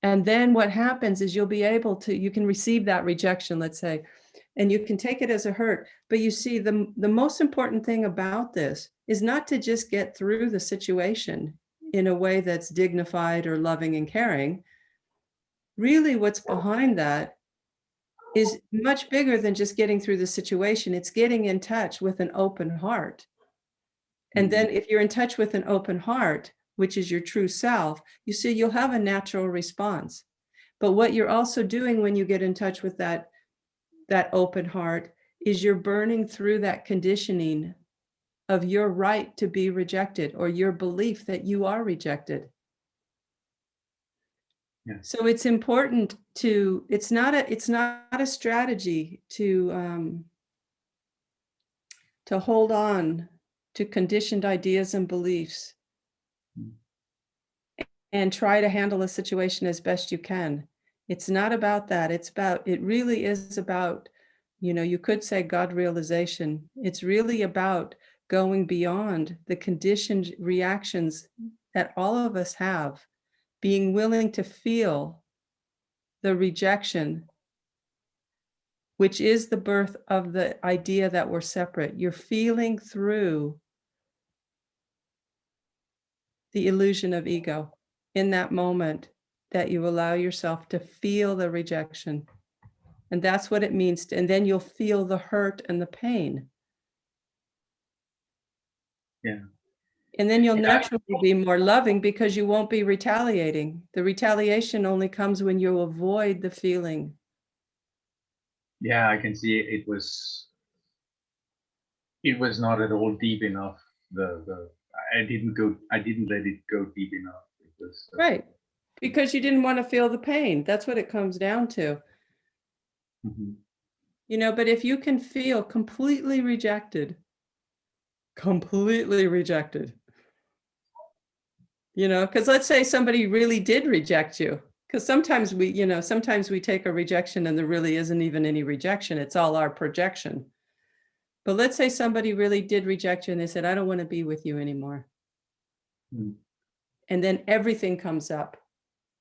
and then what happens is you can receive that rejection, let's say, and you can take it as a hurt. But you see, the most important thing about this is not to just get through the situation in a way that's dignified or loving and caring. Really, what's behind that is much bigger than just getting through the situation. It's getting in touch with an open heart. And then if you're in touch with an open heart, which is your true self, you see, you'll have a natural response. But what you're also doing when you get in touch with that open heart is you're burning through that conditioning of your right to be rejected, or your belief that you are rejected. Yeah. So it's important to, it's not a strategy to hold on to conditioned ideas and beliefs and try to handle a situation as best you can. It's not about that. It really is about, you could say God realization. It's really about going beyond the conditioned reactions that all of us have, being willing to feel the rejection, which is the birth of the idea that we're separate. You're feeling through the illusion of ego in that moment that you allow yourself to feel the rejection. And that's what it means. And then you'll feel the hurt and the pain. Yeah. And then you'll naturally be more loving because you won't be retaliating. The retaliation only comes when you avoid the feeling. Yeah, I can see it was not at all deep enough. I didn't let it go deep enough. It was Right. Because you didn't want to feel the pain. That's what it comes down to. But if you can feel completely rejected, because let's say somebody really did reject you, because sometimes we take a rejection and there really isn't even any rejection. It's all our projection. But let's say somebody really did reject you and they said, I don't want to be with you anymore. And then everything comes up.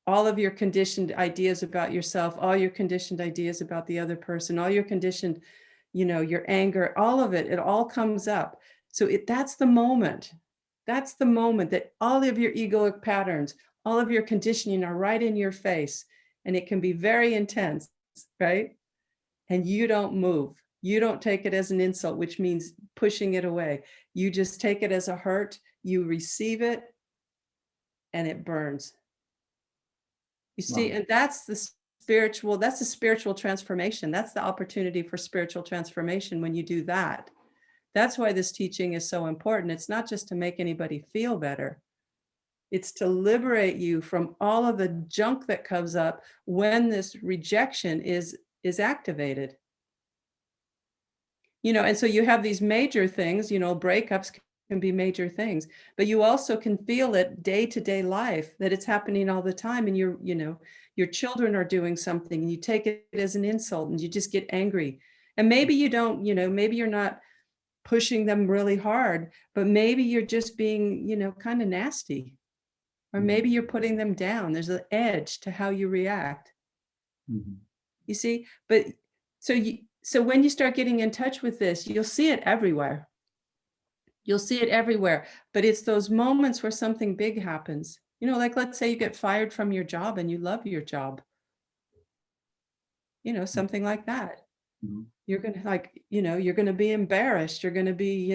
All of your conditioned ideas about yourself, all your conditioned ideas about the other person, all your conditioned, your anger, all of it all comes up. So that's the moment. That's the moment that all of your egoic patterns, all of your conditioning are right in your face. And it can be very intense, right? And you don't move. You don't take it as an insult, which means pushing it away. You just take it as a hurt. You receive it and it burns. You see, and that's the spiritual transformation. That's the opportunity for spiritual transformation when you do that. That's why this teaching is so important. It's not just to make anybody feel better. It's to liberate you from all of the junk that comes up when this rejection is activated. And so you have these major things, breakups can be major things, but you also can feel it day-to-day life, that it's happening all the time. And your children are doing something and you take it as an insult and you just get angry. And maybe you don't, maybe you're not pushing them really hard, but maybe you're just being, kind of nasty, or maybe you're putting them down. There's an edge to how you react. You see, but so when you start getting in touch with this, you'll see it everywhere. You'll see it everywhere, but it's those moments where something big happens. Like let's say you get fired from your job and you love your job. Something like that. You're going to you're going to be embarrassed. You're going to be,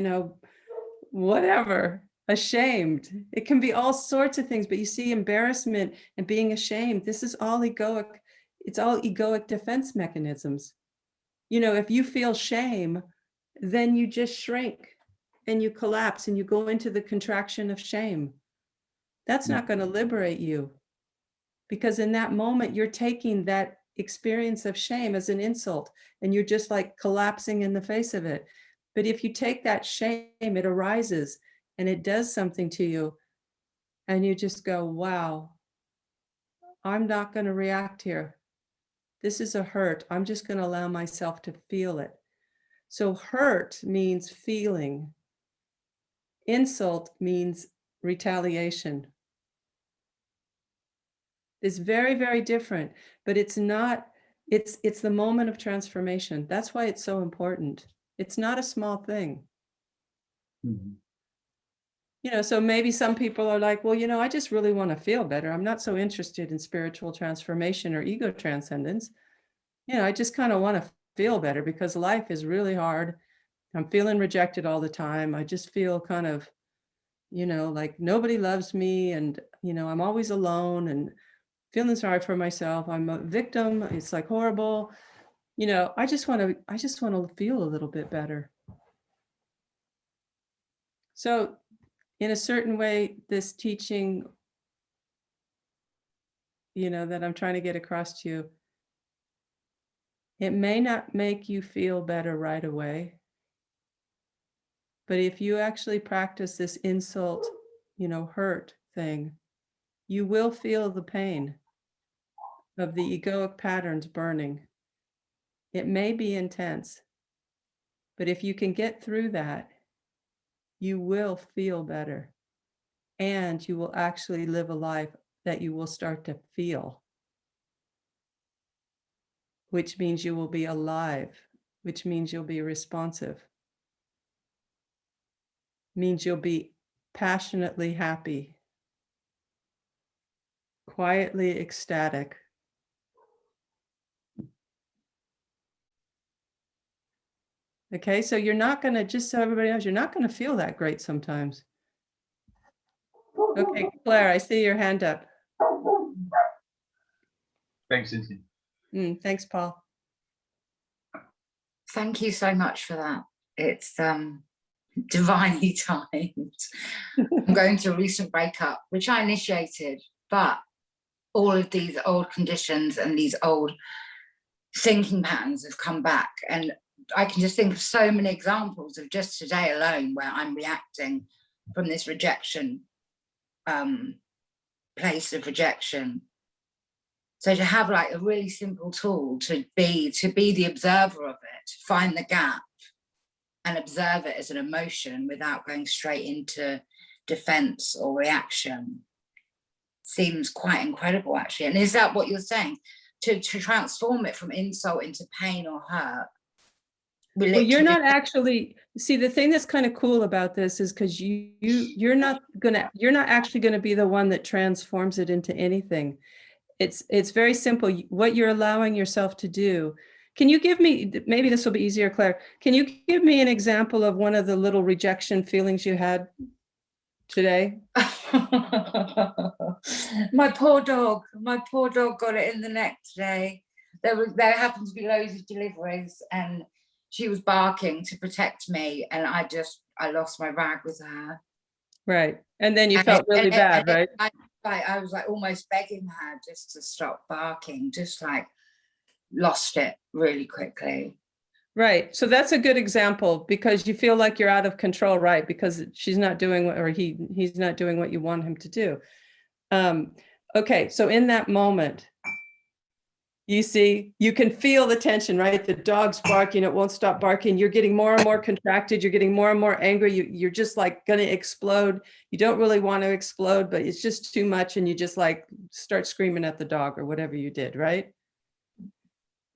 whatever, ashamed. It can be all sorts of things, but you see embarrassment and being ashamed. This is all egoic. It's all egoic defense mechanisms. If you feel shame, then you just shrink and you collapse and you go into the contraction of shame. That's not going to liberate you, because in that moment, you're taking that experience of shame as an insult and you're just like collapsing in the face of it. But if you take that shame, it arises and it does something to you and you just go, wow, I'm not going to react here. This is a hurt. I'm just going to allow myself to feel it. So hurt means feeling. Insult means retaliation. It's very, very different, but it's not It's the moment of transformation. That's why it's so important. It's not a small thing. Mhm. So maybe some people are like, well, I just really want to feel better. I'm not so interested in spiritual transformation or ego transcendence. I just kind of want to feel better because life is really hard. I'm feeling rejected all the time. I just feel kind of, like nobody loves me, and, I'm always alone and feeling sorry for myself. I'm a victim. It's like horrible. I just want to feel a little bit better. So in a certain way, this teaching, that I'm trying to get across to you, it may not make you feel better right away. But if you actually practice this insult, hurt thing, you will feel the pain of the egoic patterns burning. It may be intense, but if you can get through that, you will feel better. And you will actually live a life that you will start to feel, which means you will be alive, which means you'll be responsive, means you'll be passionately happy, quietly ecstatic. Okay, so you're not going to, just so everybody knows, you're not going to feel that great sometimes. Okay, Claire, I see your hand up. Thanks, Cynthia. Thanks, Paul. Thank you so much for that. It's divinely timed. I'm going through a recent breakup, which I initiated, but all of these old conditions and these old thinking patterns have come back. And I can just think of so many examples of just today alone where I'm reacting from this rejection, place of rejection. So to have like a really simple tool to be the observer of it, find the gap and observe it as an emotion without going straight into defense or reaction seems quite incredible, actually. And is that what you're saying? To transform it from insult into pain or hurt? Well, you're not actually, see, the thing that's kind of cool about this is because you're not actually gonna be the one that transforms it into anything. It's very simple. What you're allowing yourself to do. Can you give me, maybe this will be easier, Claire. Can you give me an example of one of the little rejection feelings you had today? My poor dog got it in the neck today. There happened to be loads of deliveries and she was barking to protect me, and I lost my rag with her. Right. And then you felt really bad, right? I was like almost begging her just to stop barking, just like lost it really quickly. Right. So that's a good example because you feel like you're out of control, right? Because she's not doing what, or he's not doing what you want him to do. Okay. So in that moment, you see, you can feel the tension, right? The dog's barking, it won't stop barking. You're getting more and more contracted. You're getting more and more angry. You're just like going to explode. You don't really want to explode, but it's just too much. And you just like start screaming at the dog or whatever you did, right?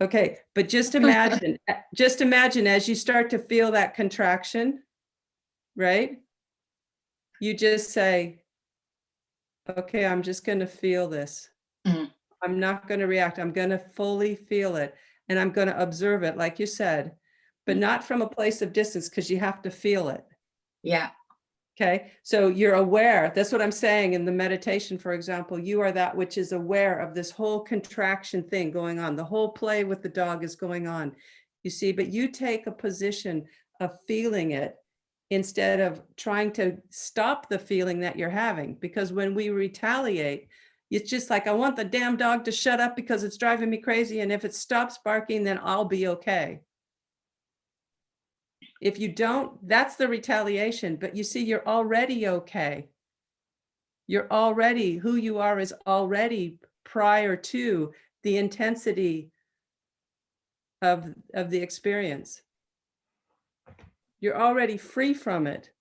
Okay. But just imagine as you start to feel that contraction, right? You just say, okay, I'm just going to feel this. I'm not going to react. I'm going to fully feel it. And I'm going to observe it, like you said, but not from a place of distance because you have to feel it. Yeah. Okay. So you're aware. That's what I'm saying in the meditation, for example, you are that which is aware of this whole contraction thing going on. The whole play with the dog is going on, you see, but you take a position of feeling it instead of trying to stop the feeling that you're having. Because when we retaliate, it's just like, I want the damn dog to shut up because it's driving me crazy. And if it stops barking, then I'll be okay. If you don't, that's the retaliation. But you see, you're already okay. You're already, who you are is already prior to the intensity of the experience. You're already free from it.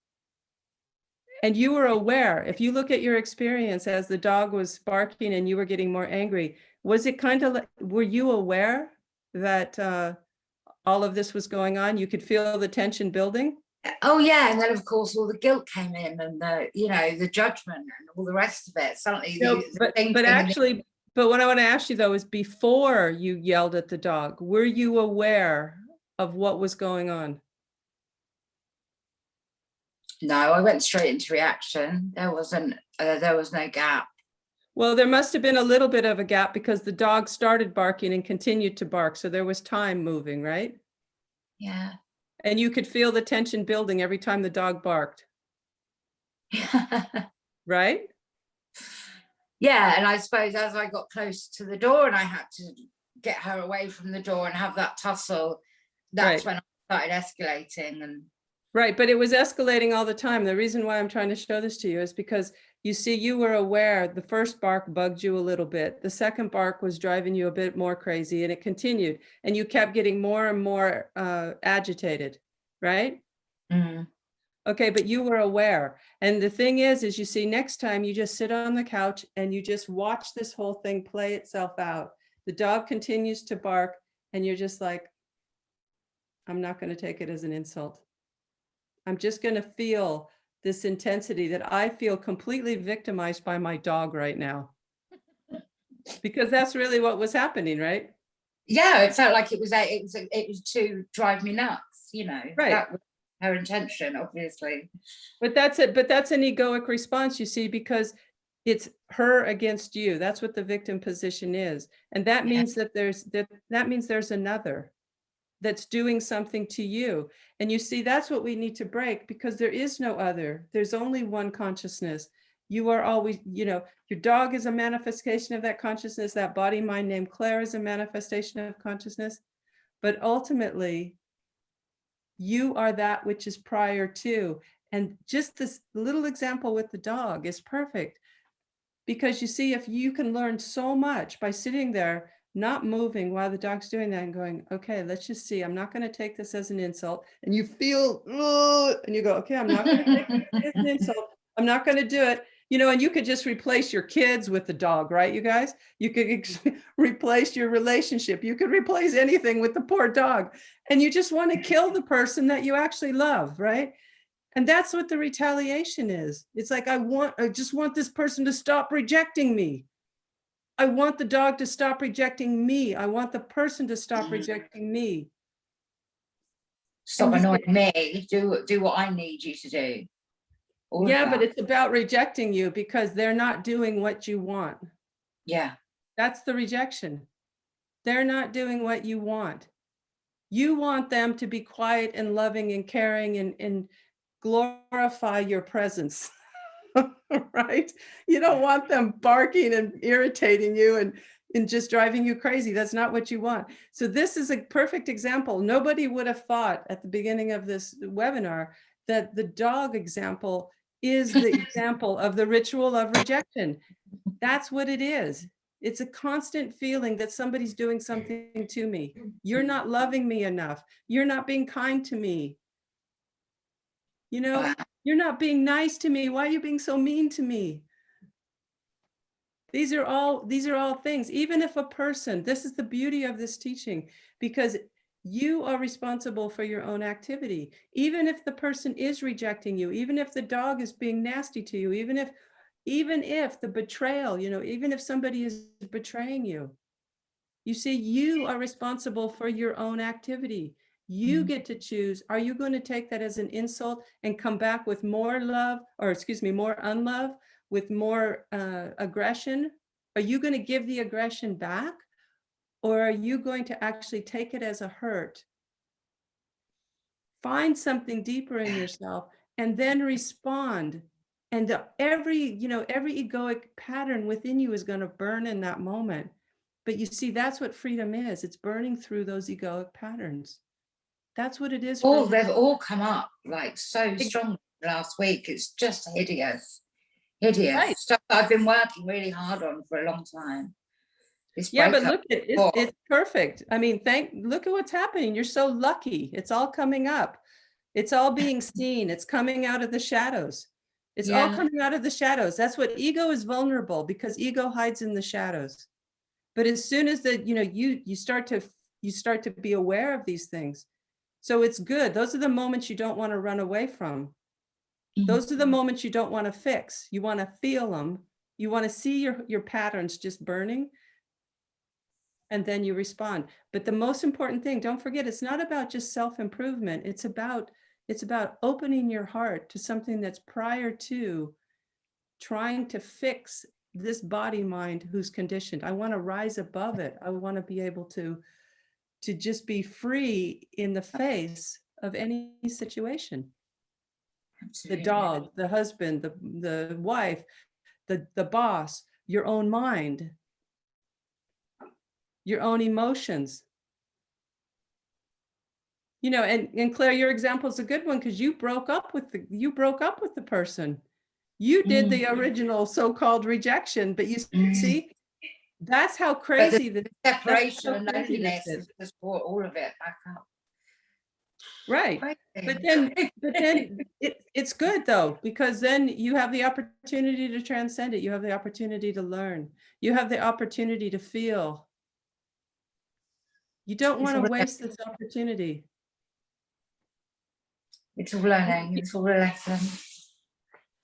And you were aware, if you look at your experience as the dog was barking and you were getting more angry, was it kind of like, were you aware that all of this was going on? You could feel the tension building? Oh yeah, and then of course all the guilt came in, and the, you know, the judgment and all the rest of it. Suddenly, No, but actually, but what I want to ask you though is, before you yelled at the dog, were you aware of what was going on? No, I went straight into reaction. There was no gap. Well, there must have been a little bit of a gap because the dog started barking and continued to bark. So there was time moving, right? Yeah. And you could feel the tension building every time the dog barked, right? Yeah, and I suppose as I got close to the door and I had to get her away from the door and have that tussle, that's when I started escalating. And right, but it was escalating all the time. The reason why I'm trying to show this to you is because you see, you were aware the first bark bugged you a little bit. The second bark was driving you a bit more crazy, and it continued, and you kept getting more and more agitated, right? mm. Okay, but you were aware. And the thing is you see, next time you just sit on the couch and you just watch this whole thing play itself out. The dog continues to bark and you're just like, I'm not going to take it as an insult. I'm just going to feel this intensity that I feel completely victimized by my dog right now. Because that's really what was happening, right? Yeah, it felt like it was to drive me nuts, you know. Right. That was her intention, obviously. But that's it. But that's an egoic response, you see, because it's her against you. That's what the victim position is. And that means that that means there's another that's doing something to you. And you see, that's what we need to break, because there is no other. There's only one consciousness. You are always, you know, your dog is a manifestation of that consciousness. That body mind named Claire is a manifestation of consciousness. But ultimately, you are that which is prior to. And just this little example with the dog is perfect. Because you see, if you can learn so much by sitting there, not moving while the dog's doing that and going, okay, let's just see, I'm not going to take this as an insult. And you feel, and you go, okay, I'm not going to take this as an insult. I'm not going to do it. You know, and you could just replace your kids with the dog, right, you guys? You could replace your relationship. You could replace anything with the poor dog. And you just want to kill the person that you actually love, right? And that's what the retaliation is. It's like, I just want this person to stop rejecting me. I want the dog to stop rejecting me. I want the person to stop rejecting me. Stop annoying me. Do what I need you to do. Yeah, but it's about rejecting you because they're not doing what you want. Yeah. That's the rejection. They're not doing what you want. You want them to be quiet and loving and caring and glorify your presence. Right? You don't want them barking and irritating you and just driving you crazy. That's not what you want. So this is a perfect example. Nobody would have thought at the beginning of this webinar that the dog example is the example of the ritual of rejection. That's what it is. It's a constant feeling that somebody's doing something to me. You're not loving me enough. You're not being kind to me. You know, you're not being nice to me. Why are you being so mean to me? These are all things. Even if a person, this is the beauty of this teaching, because you are responsible for your own activity. Even if the person is rejecting you, even if the dog is being nasty to you, even if the betrayal, you know, even if somebody is betraying you, you see, you are responsible for your own activity. You get to choose, are you going to take that as an insult and come back with more love, or excuse me, more unlove, with more aggression? Are you going to give the aggression back? Or are you going to actually take it as a hurt? Find something deeper in yourself and then respond. And every egoic pattern within you is going to burn in that moment. But you see, that's what freedom is. It's burning through those egoic patterns. That's what it is. They've all come up like so strongly last week. It's just hideous. Right. Stuff I've been working really hard on for a long time. Yeah, but look, it's perfect. I mean, look at what's happening. You're so lucky. It's all coming up. It's all being seen. It's coming out of the shadows. It's all coming out of the shadows. That's what ego is vulnerable, because ego hides in the shadows. But as soon as you start to, you start to be aware of these things. So it's good. Those are the moments you don't want to run away from. Those are the moments you don't want to fix. You want to feel them. You want to see your patterns just burning, and then you respond. But the most important thing, don't forget, it's not about just self-improvement. It's about opening your heart to something that's prior to trying to fix this body mind who's conditioned. I want to rise above it. I want to be able to just be free in the face of any situation. Absolutely. The dog, the husband, the wife, the boss, your own mind, your own emotions. You know, and Claire, your example is a good one because you broke up with the person. You did the original so-called rejection, but you see, that's how crazy the separation and loneliness has brought all of it back up. Right. But then it's good though, because then you have the opportunity to transcend it. You have the opportunity to learn. You have the opportunity to feel. You don't want to waste this opportunity. It's all learning. It's all a lesson.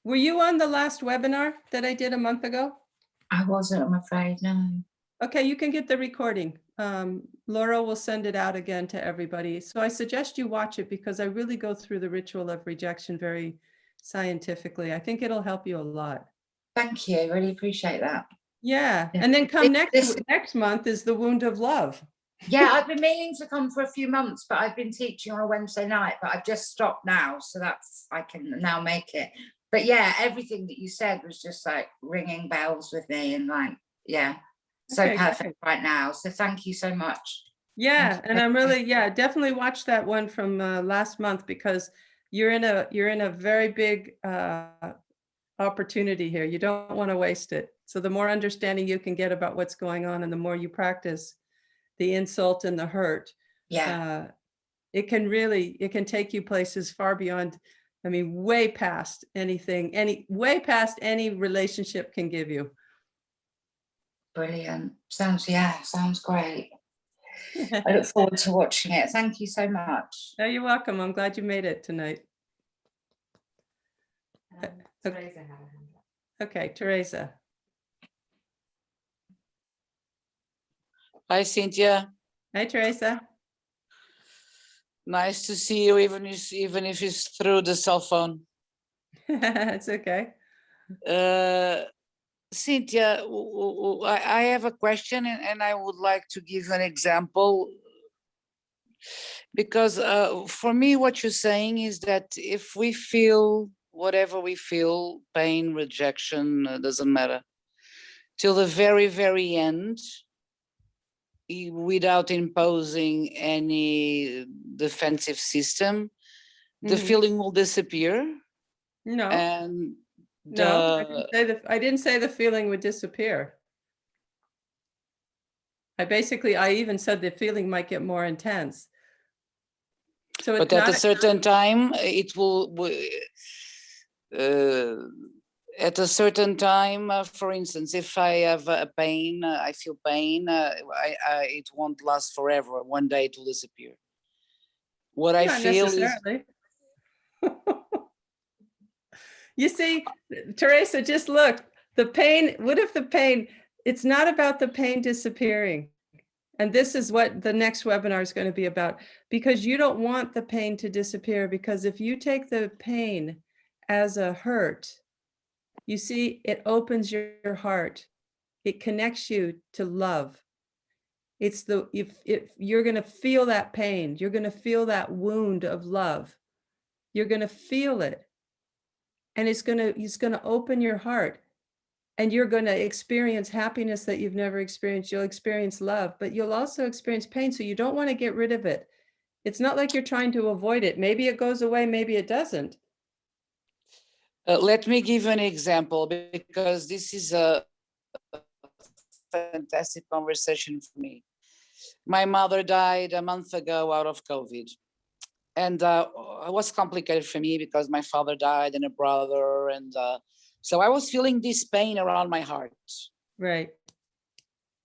Were you on the last webinar that I did a month ago? I wasn't, I'm afraid, no. Okay, you can get the recording. Laura will send it out again to everybody. So I suggest you watch it because I really go through the ritual of rejection very scientifically. I think it'll help you a lot. Thank you, really appreciate that. Yeah, and then come next month is the wound of love. Yeah, I've been meaning to come for a few months, but I've been teaching on a Wednesday night, but I've just stopped now, so I can now make it. But yeah, everything that you said was just like ringing bells with me, and like, yeah, so okay, perfect great. Right now. So thank you so much. Yeah, and I'm really, definitely watch that one from last month because you're in a very big opportunity here. You don't want to waste it. So the more understanding you can get about what's going on, and the more you practice the insult and the hurt, it can take you places far beyond, I mean, way past anything, way past any relationship can give you. Brilliant. Sounds great. I look forward to watching it. Thank you so much. Oh, you're welcome. I'm glad you made it tonight. Okay, Teresa. Hi, Cynthia. Hi, Teresa. Nice to see you, even if it's through the cell phone. It's okay. Cynthia, I have a question, and I would like to give an example. Because for me, what you're saying is that if we feel whatever we feel, pain, rejection, doesn't matter, till the very, very end, without imposing any defensive system, the feeling will disappear. No. And no, I didn't say the feeling would disappear. I even said the feeling might get more intense. So but at a certain time, it will. At a certain time, for instance, if I have a pain, I feel pain, it won't last forever. One day it will disappear. What I feel is... You see, Teresa, just look, the pain, what if the pain, it's not about the pain disappearing. And this is what the next webinar is going to be about, because you don't want the pain to disappear, because if you take the pain as a hurt, you see, it opens your heart. It connects you to love. It's if you're going to feel that pain, you're going to feel that wound of love. You're going to feel it. And it's going to open your heart, and you're going to experience happiness that you've never experienced. You'll experience love, but you'll also experience pain. So you don't want to get rid of it. It's not like you're trying to avoid it. Maybe it goes away, maybe it doesn't. Let me give an example, because this is a fantastic conversation for me. My mother died a month ago out of COVID. And it was complicated for me because my father died and a brother. And so I was feeling this pain around my heart. Right.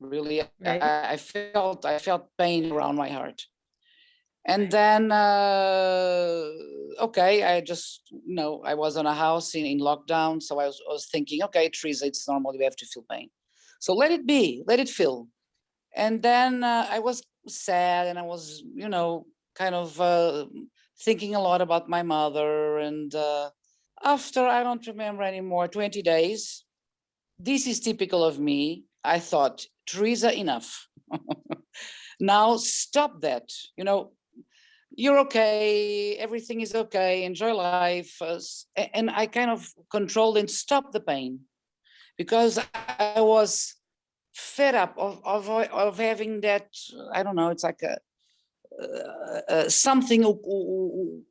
Really, Right. I felt pain around my heart. And then, okay, I just, I was on a house in lockdown. So I was thinking, okay, Teresa, it's normal, you have to feel pain. So let it be, let it feel. And then I was sad, and I was, kind of thinking a lot about my mother. And after, I don't remember anymore, 20 days, this is typical of me. I thought, Teresa, enough. Now stop that. You're okay, everything is okay, enjoy life. And I kind of controlled and stopped the pain, because I was fed up of having that, I don't know, it's like something who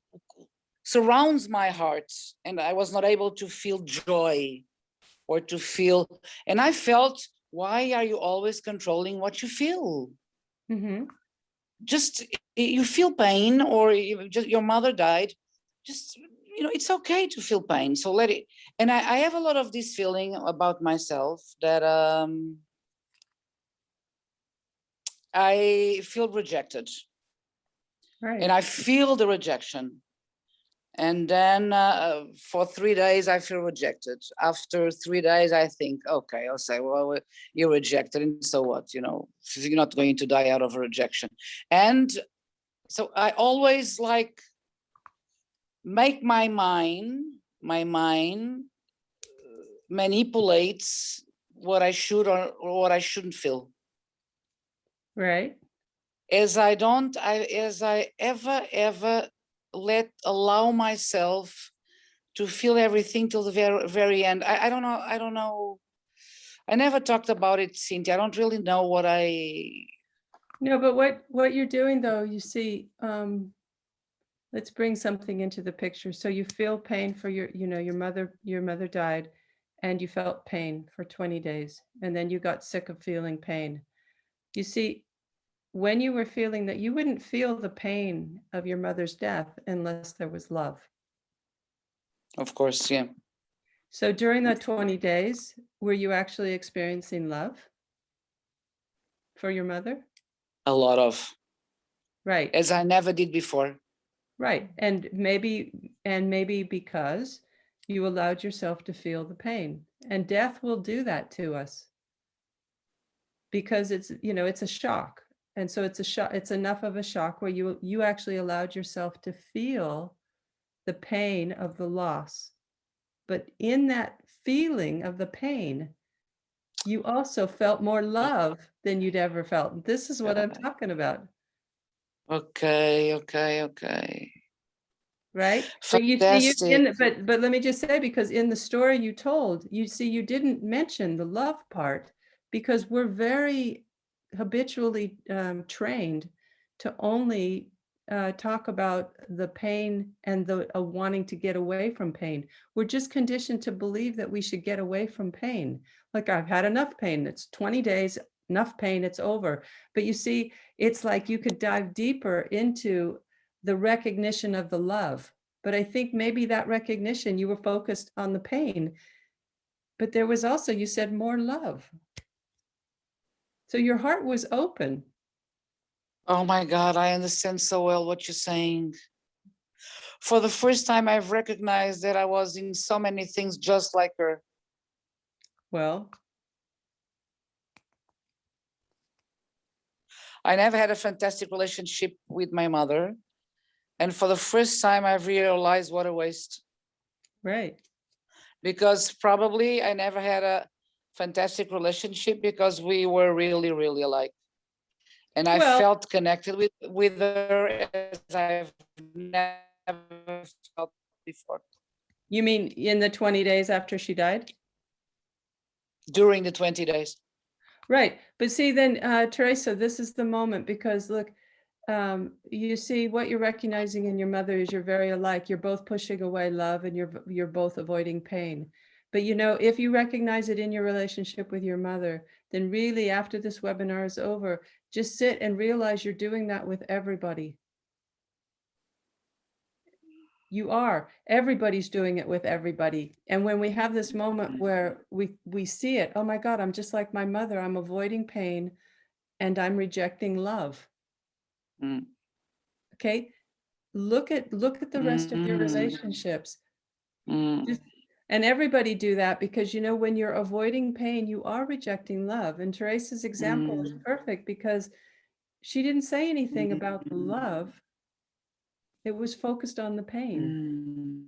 surrounds my heart, and I was not able to feel joy or to feel, and I felt, why are you always controlling what you feel? Mm-hmm. Just, you feel pain, or just your mother died, just, it's okay to feel pain, so let it. And I have a lot of this feeling about myself, that I feel rejected, Right. and I feel the rejection. And then for 3 days, I feel rejected. After 3 days, I think, okay, I'll say, well, you're rejected, and so what? You're not going to die out of a rejection. And so I always make my mind manipulates what I should or what I shouldn't feel. Right. As I ever allow myself to feel everything till the very, very end. I don't know. I never talked about it, Cynthia. I don't really know what No, but what you're doing, though, you see, let's bring something into the picture. So you feel pain for your mother died, and you felt pain for 20 days, and then you got sick of feeling pain. You see, when you were feeling that, you wouldn't feel the pain of your mother's death unless there was love. Of course, yeah. So during that 20 days, were you actually experiencing love for your mother? A lot of. Right. As I never did before. Right. And maybe because you allowed yourself to feel the pain. And death will do that to us, because it's a shock. And so it's a shock. It's enough of a shock where you actually allowed yourself to feel the pain of the loss. But in that feeling of the pain, you also felt more love than you'd ever felt. This is what I'm talking about. Okay. Right. Fantastic. But let me just say, because in the story you told, you didn't mention the love part, because we're very habitually trained to only talk about the pain and the wanting to get away from pain. We're just conditioned to believe that we should get away from pain. Like, I've had enough pain. It's 20 days, enough pain, it's over. But you see, it's like you could dive deeper into the recognition of the love. But I think maybe that recognition, you were focused on the pain, but there was also, you said, more love. So your heart was open. Oh my God, I understand so well what you're saying. For the first time, I've recognized that I was in so many things just like her. Well, I never had a fantastic relationship with my mother. And for the first time, I've realized what a waste. right. Because probably I never had a fantastic relationship because we were really, really alike. And I felt connected with her as I've never felt before. You mean in the 20 days after she died? During the 20 days. Right. But see, then, Teresa, this is the moment, because look, you see, what you're recognizing in your mother is you're very alike. You're both pushing away love, and you're both avoiding pain. But if you recognize it in your relationship with your mother, then really, after this webinar is over, just sit and realize you're doing that with everybody. You are. Everybody's doing it with everybody. And when we have this moment where we see it, oh my God, I'm just like my mother. I'm avoiding pain and I'm rejecting love. Mm. Okay. Look at the rest of your relationships. And everybody do that, because you know, when you're avoiding pain, you are rejecting love. And Teresa's example is perfect, because she didn't say anything about the love. It was focused on the pain.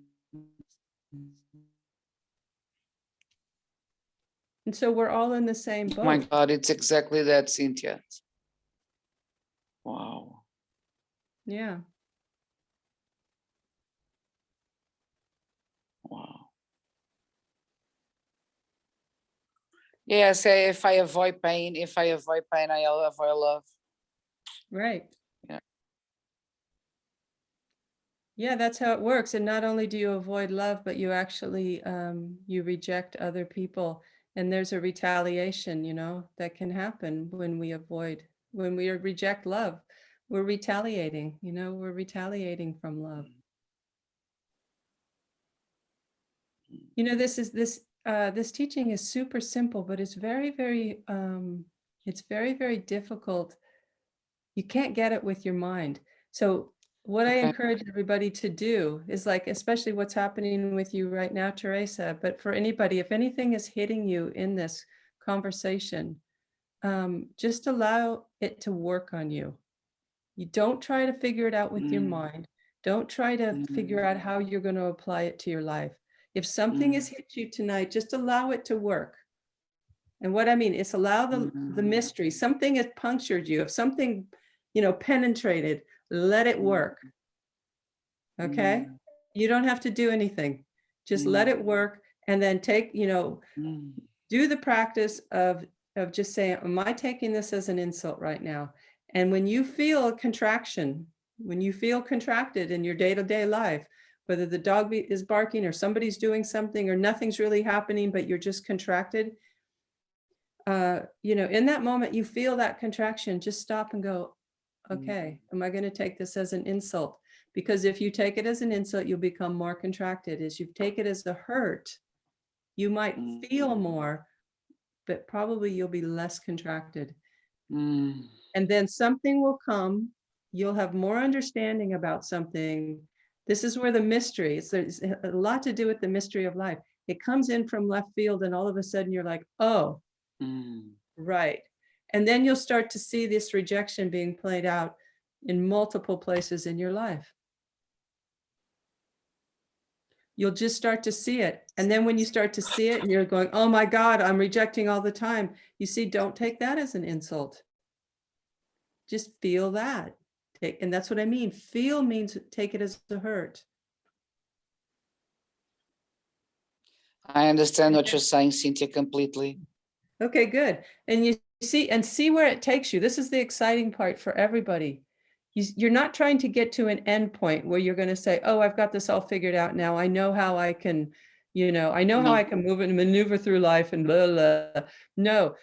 And so we're all in the same boat. Oh my God, it's exactly that, Cynthia. Wow. Yeah. Wow. Yes, if I avoid pain, I'll avoid love. Right. Yeah. Yeah, that's how it works. And not only do you avoid love, but you actually you reject other people. And there's a retaliation, you know, that can happen when we reject love. We're retaliating, you know, we're retaliating from love. You know, this teaching is super simple, but it's very, very difficult. You can't get it with your mind. So what I encourage everybody to do is, like, especially what's happening with you right now, Teresa, but for anybody, if anything is hitting you in this conversation, just allow it to work on you. You don't try to figure it out with your mind. Don't try to figure out how you're going to apply it to your life. If something has hit you tonight, just allow it to work. And what I mean is allow the mystery. Something has punctured you. If something, you know, penetrated, let it work. Okay? You don't have to do anything. Just let it work, and then take, you know, do the practice of just saying, am I taking this as an insult right now? And when you feel a contraction, when you feel contracted in your day-to-day life, whether the dog is barking or somebody's doing something or nothing's really happening, but you're just contracted, you know, in that moment, you feel that contraction, just stop and go, okay, am I going to take this as an insult? Because if you take it as an insult, you'll become more contracted. As you take it as a hurt, you might feel more, but probably you'll be less contracted. And then something will come, you'll have more understanding about something. This is where the mystery, there's a lot to do with the mystery of life. It comes in from left field, and all of a sudden you're like, oh, right. And then you'll start to see this rejection being played out in multiple places in your life. You'll just start to see it. And then when you start to see it and you're going, oh my God, I'm rejecting all the time. You see, don't take that as an insult. Just feel that. And that's what I mean. Feel means take it as a hurt. I understand what you're saying, Cynthia, completely. Okay, good. And you see where it takes you. This is the exciting part for everybody. You're not trying to get to an end point where you're going to say, oh, I've got this all figured out now. I know how I can, you know, I know how I can move and maneuver through life and blah, blah. No,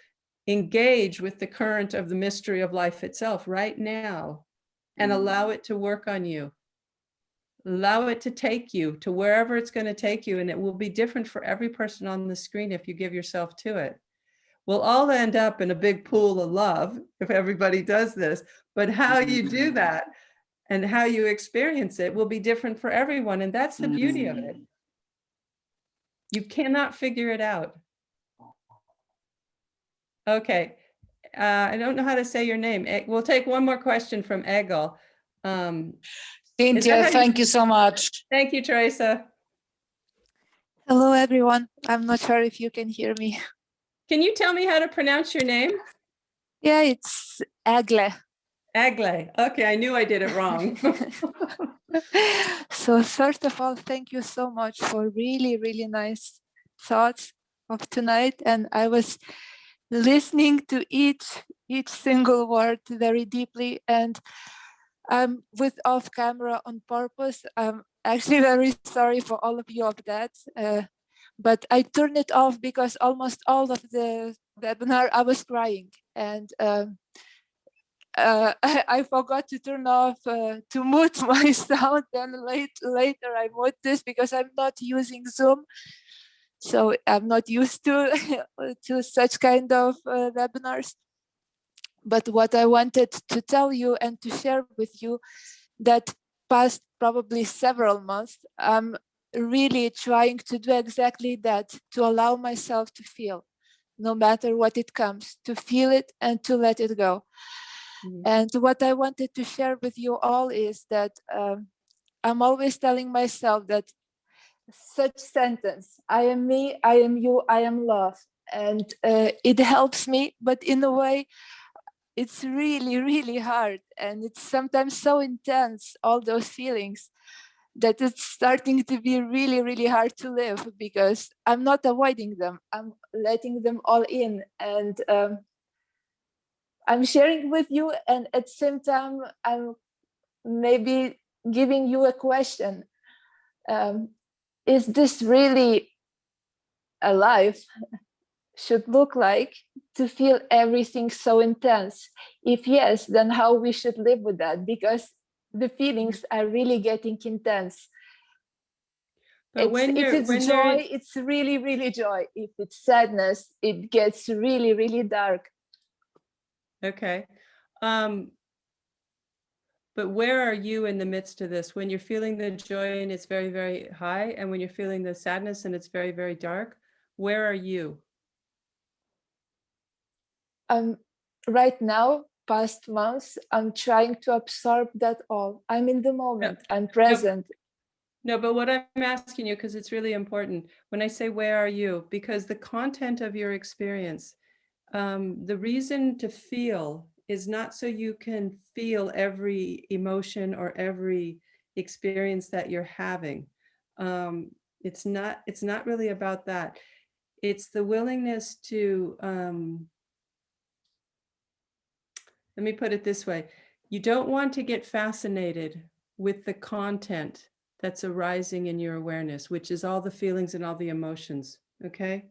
engage with the current of the mystery of life itself right now and allow it to work on you. Allow it to take you to wherever it's going to take you. And it will be different for every person on the screen if you give yourself to it. We'll all end up in a big pool of love if everybody does this, but how you do that and how you experience it will be different for everyone. And that's the beauty of it. You cannot figure it out. Okay. I don't know how to say your name. We'll take one more question from Egil. Cynthia, thank you so much. Thank you, Teresa. Hello, everyone. I'm not sure if you can hear me. Can you tell me how to pronounce your name? Yeah, it's Agle. Agle. Okay, I knew I did it wrong. So first of all, thank you so much for really, really nice thoughts of tonight. And I was listening to each single word very deeply. And I'm with off camera on purpose. I'm actually very sorry for all of you of that. But I turned it off because almost all of the webinar I was crying, and I forgot to turn off to mute my sound. Then later I mute this because I'm not using Zoom, so I'm not used to to such kind of webinars. But what I wanted to tell you and to share with you, that past probably several months, I'm really trying to do exactly that, to allow myself to feel, no matter what it comes, to feel it and to let it go. And what I wanted to share with you all is that I'm always telling myself that such sentence, I am me, I am you, I am love. And it helps me, but in a way, it's really, really hard. And it's sometimes so intense, all those feelings, that it's starting to be really, really hard to live, because I'm not avoiding them. I'm letting them all in. And I'm sharing with you, and at the same time, I'm maybe giving you a question. Is this really a life should look like, to feel everything so intense? If yes, then how we should live with that, because the feelings are really getting intense. But If it's joy, it's really, really joy. If it's sadness, it gets really, really dark. Okay. But where are you in the midst of this? When you're feeling the joy and it's very, very high, and when you're feeling the sadness and it's very, very dark, where are you? Right now, past months, I'm trying to absorb that all. I'm in the moment, I'm present. No, but what I'm asking you, because it's really important, when I say where are you, because the content of your experience, the reason to feel is not so you can feel every emotion or every experience that you're having. It's not really about that. It's the willingness to, let me put it this way. You don't want to get fascinated with the content that's arising in your awareness, which is all the feelings and all the emotions. Okay.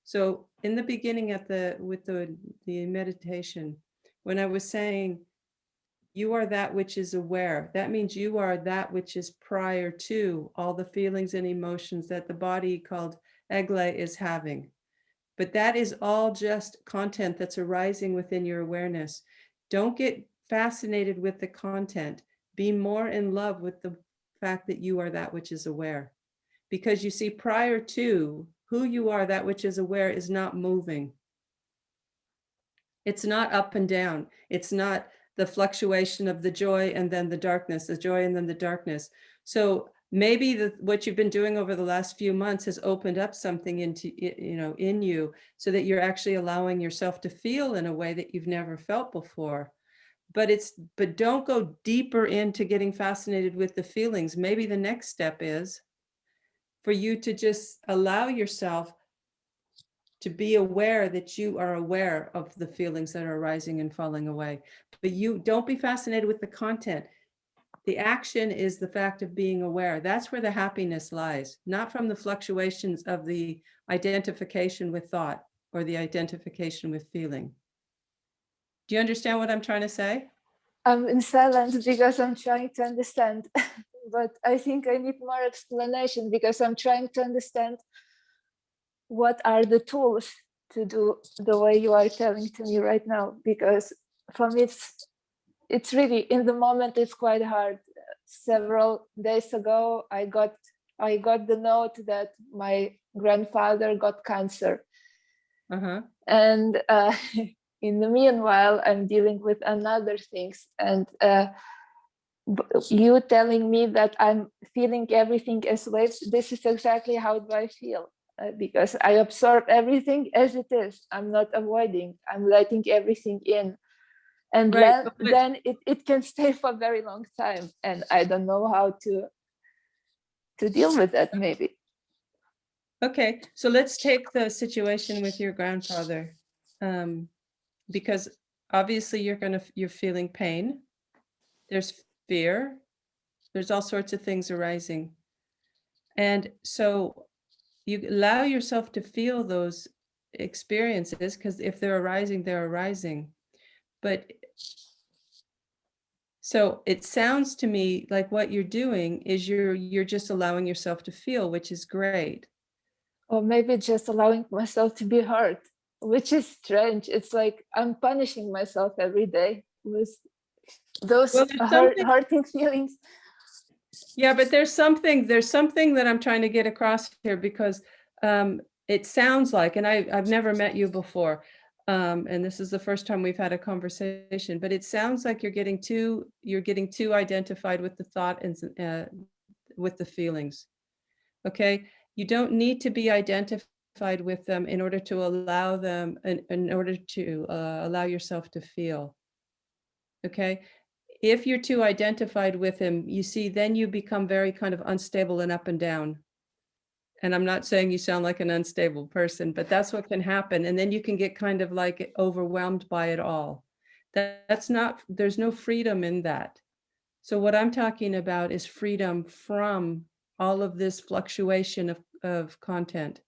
So in the beginning with the meditation, when I was saying you are that which is aware, that means you are that which is prior to all the feelings and emotions that the body called egoic is having. But that is all just content that's arising within your awareness. Don't get fascinated with the content. Be more in love with the fact that you are that which is aware. Because you see, prior to who you are, that which is aware is not moving. It's not up and down. It's not the fluctuation of the joy and then the darkness, the joy and then the darkness. So maybe what you've been doing over the last few months has opened up something into, in you, so that you're actually allowing yourself to feel in a way that you've never felt before. But don't go deeper into getting fascinated with the feelings. Maybe the next step is for you to just allow yourself to be aware that you are aware of the feelings that are arising and falling away. But you don't be fascinated with the content. The action is the fact of being aware. That's where the happiness lies, not from the fluctuations of the identification with thought or the identification with feeling. Do you understand what I'm trying to say? I'm in silence because I'm trying to understand, but I think I need more explanation, because I'm trying to understand what are the tools to do the way you are telling to me right now, because for me it's really, in the moment, it's quite hard. Several days ago, I got the note that my grandfather got cancer. And in the meanwhile, I'm dealing with another things, and you telling me that I'm feeling everything as waves, this is exactly how do I feel, because I absorb everything as it is. I'm not avoiding, I'm letting everything in. And right. then it can stay for a very long time, and I don't know how to deal with that, maybe. Okay, so let's take the situation with your grandfather, because obviously you're feeling pain. There's fear. There's all sorts of things arising. And so you allow yourself to feel those experiences, because if they're arising, they're arising. But So it sounds to me like what you're doing is you're just allowing yourself to feel, which is great. Or maybe just allowing myself to be hurt, which is strange. It's like I'm punishing myself every day with those hurting feelings. Yeah, but there's something that I'm trying to get across here, because it sounds like, and I've never met you before, and this is the first time we've had a conversation, but it sounds like you're getting too identified with the thought and with the feelings. Okay, you don't need to be identified with them in order to allow them, in order to allow yourself to feel. Okay, if you're too identified with him, you see, then you become very kind of unstable and up and down. And I'm not saying you sound like an unstable person, but that's what can happen. And then you can get kind of like overwhelmed by it all. That's not, there's no freedom in that. So what I'm talking about is freedom from all of this fluctuation of content.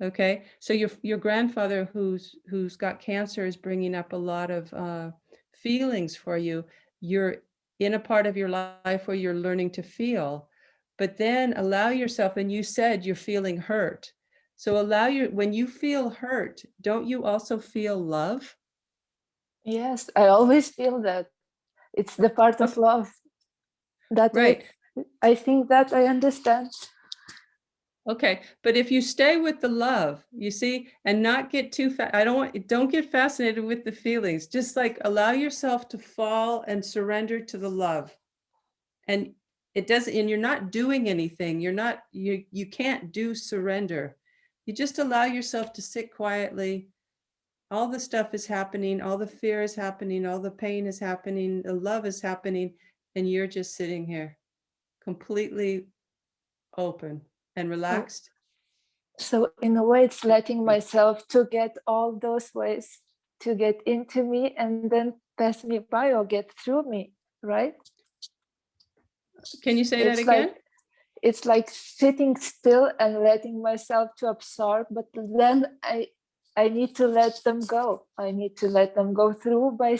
Okay, so your grandfather who's got cancer is bringing up a lot of feelings for you. You're in a part of your life where you're learning to feel, but then allow yourself, and you said you're feeling hurt. So when you feel hurt, don't you also feel love? Yes, I always feel that. It's the part of love. That right. I think that I understand. Okay, but if you stay with the love, you see, and not get too don't get fascinated with the feelings. Just like allow yourself to fall and surrender to the love. And it doesn't, and you're not doing anything. You can't do surrender. You just allow yourself to sit quietly. All the stuff is happening, all the fear is happening, all the pain is happening, the love is happening, and you're just sitting here completely open and relaxed. So in a way, it's letting myself to get all those ways to get into me and then pass me by or get through me, right? Can you say that again? It's like sitting still and letting myself to absorb, but then I need to let them go. I need to let them go through by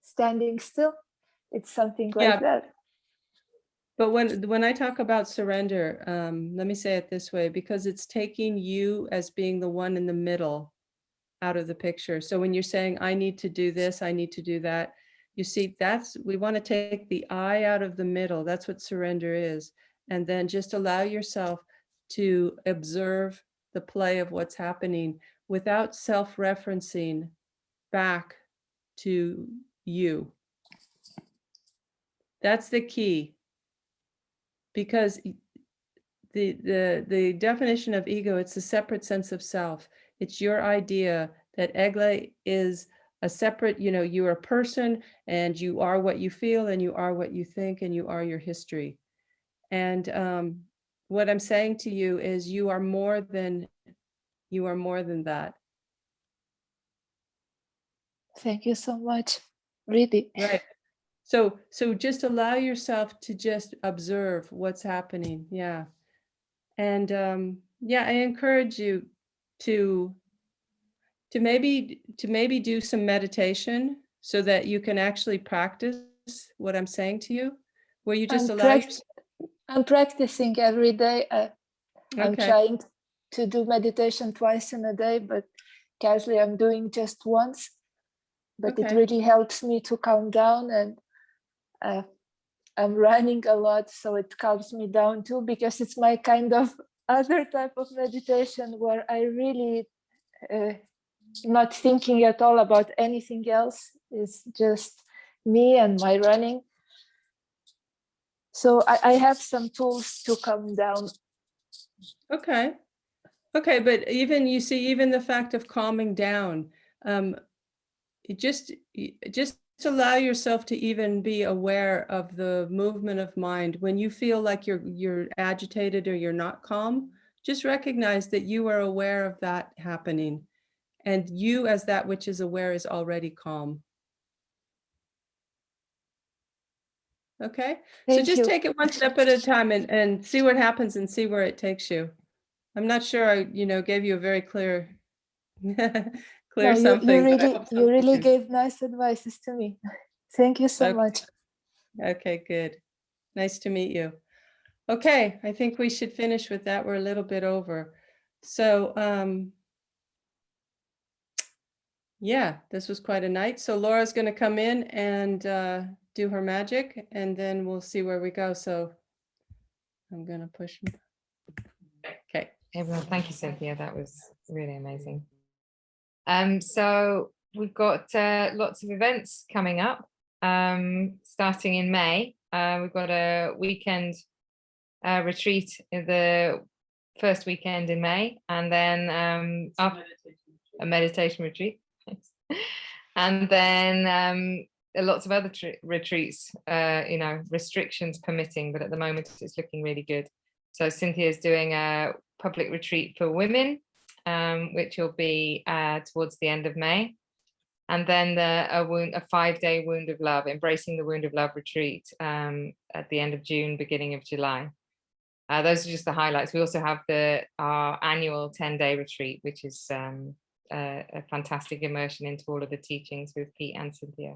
standing still. It's something like that. But when I talk about surrender, let me say it this way, because it's taking you as being the one in the middle out of the picture. So when you're saying, I need to do this, I need to do that, you see, we want to take the I out of the middle. That's what surrender is. And then just allow yourself to observe the play of what's happening without self-referencing back to you. That's the key. Because the definition of ego, it's a separate sense of self. It's your idea that ego is a separate, you're a person and you are what you feel and you are what you think and you are your history. And what I'm saying to you is you are more than that. Thank you so much. Really. Right. So just allow yourself to just observe what's happening. Yeah. And I encourage you to maybe do some meditation so that you can actually practice what I'm saying to you, where you just I'm practicing every day. I'm Okay. trying to do meditation twice in a day, but casually I'm doing just once. But Okay. it really helps me to calm down, and I'm running a lot, so it calms me down too, because it's my kind of other type of meditation where I really not thinking at all about anything else. It's just me and my running. So I have some tools to calm down. Okay, but even the fact of calming down, just allow yourself to even be aware of the movement of mind. When you feel like you're agitated or you're not calm, just recognize that you are aware of that happening, and you as that which is aware is already calm. Okay, so just take it one step at a time and see what happens and see where it takes you. I'm not sure I gave you a very clear something. You really gave nice advices to me. Thank you so much. Okay, good. Nice to meet you. Okay, I think we should finish with that. We're a little bit over. So, yeah, this was quite a night. So Laura's going to come in and do her magic, and then we'll see where we go. So I'm going to push. Okay. Everyone, thank you, Cynthia. That was really amazing. So we've got lots of events coming up, starting in May. We've got a weekend retreat in the first weekend in May, and then a meditation retreat. And then lots of other retreats, restrictions permitting, but at the moment it's looking really good. So Cynthia is doing a public retreat for women, which will be towards the end of May. And then a 5-day Wound of Love, Embracing the Wound of Love retreat at the end of June, beginning of July. Those are just the highlights. We also have our annual 10-day retreat, which is a fantastic immersion into all of the teachings with Pete and Cynthia.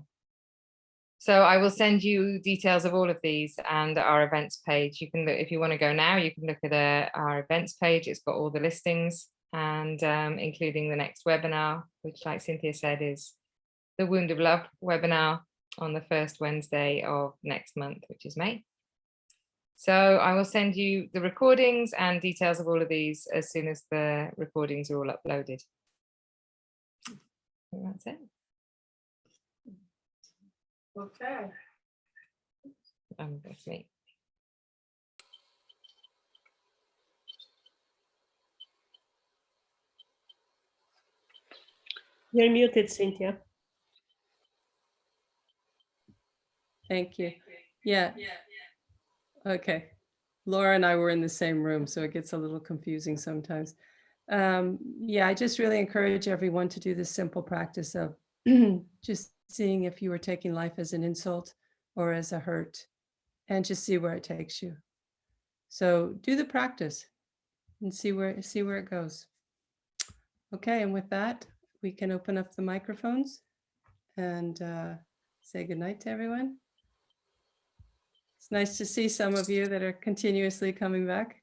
So I will send you details of all of these and our events page. You can, if you want to go now, you can look at our events page. It's got all the listings, and including the next webinar, which, like Cynthia said, is the Wound of Love webinar on the first Wednesday of next month, which is May. So I will send you the recordings and details of all of these as soon as the recordings are all uploaded. And that's it. Okay. That's me. You're muted, Cynthia. Thank you. Yeah. Okay. Laura and I were in the same room, so it gets a little confusing sometimes. Yeah, I just really encourage everyone to do this simple practice of just seeing if you are taking life as an insult or as a hurt, and just see where it takes you. So do the practice and see where it goes. Okay, and with that, we can open up the microphones and say goodnight to everyone. It's nice to see some of you that are continuously coming back.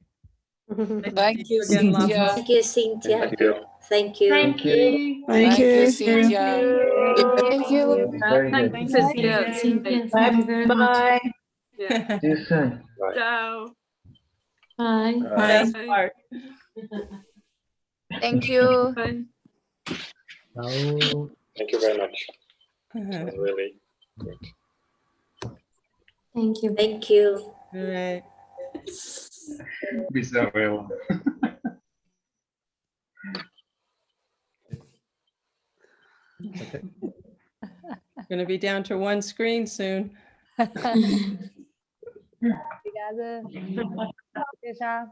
Thank you, Cynthia. Thank you, Cynthia. Thank you. Thank you. Thank you. Thank you, Cynthia. Thank you. Very good. Cynthia. Thank you very much. Bye. See you soon. Bye. Ciao. Bye. Best part. Thank you. Bye. Thank you very much. It was really good. Thank you. Thank you. All right. Be so well. Okay. Going to be down to one screen soon. Obrigada. Até já.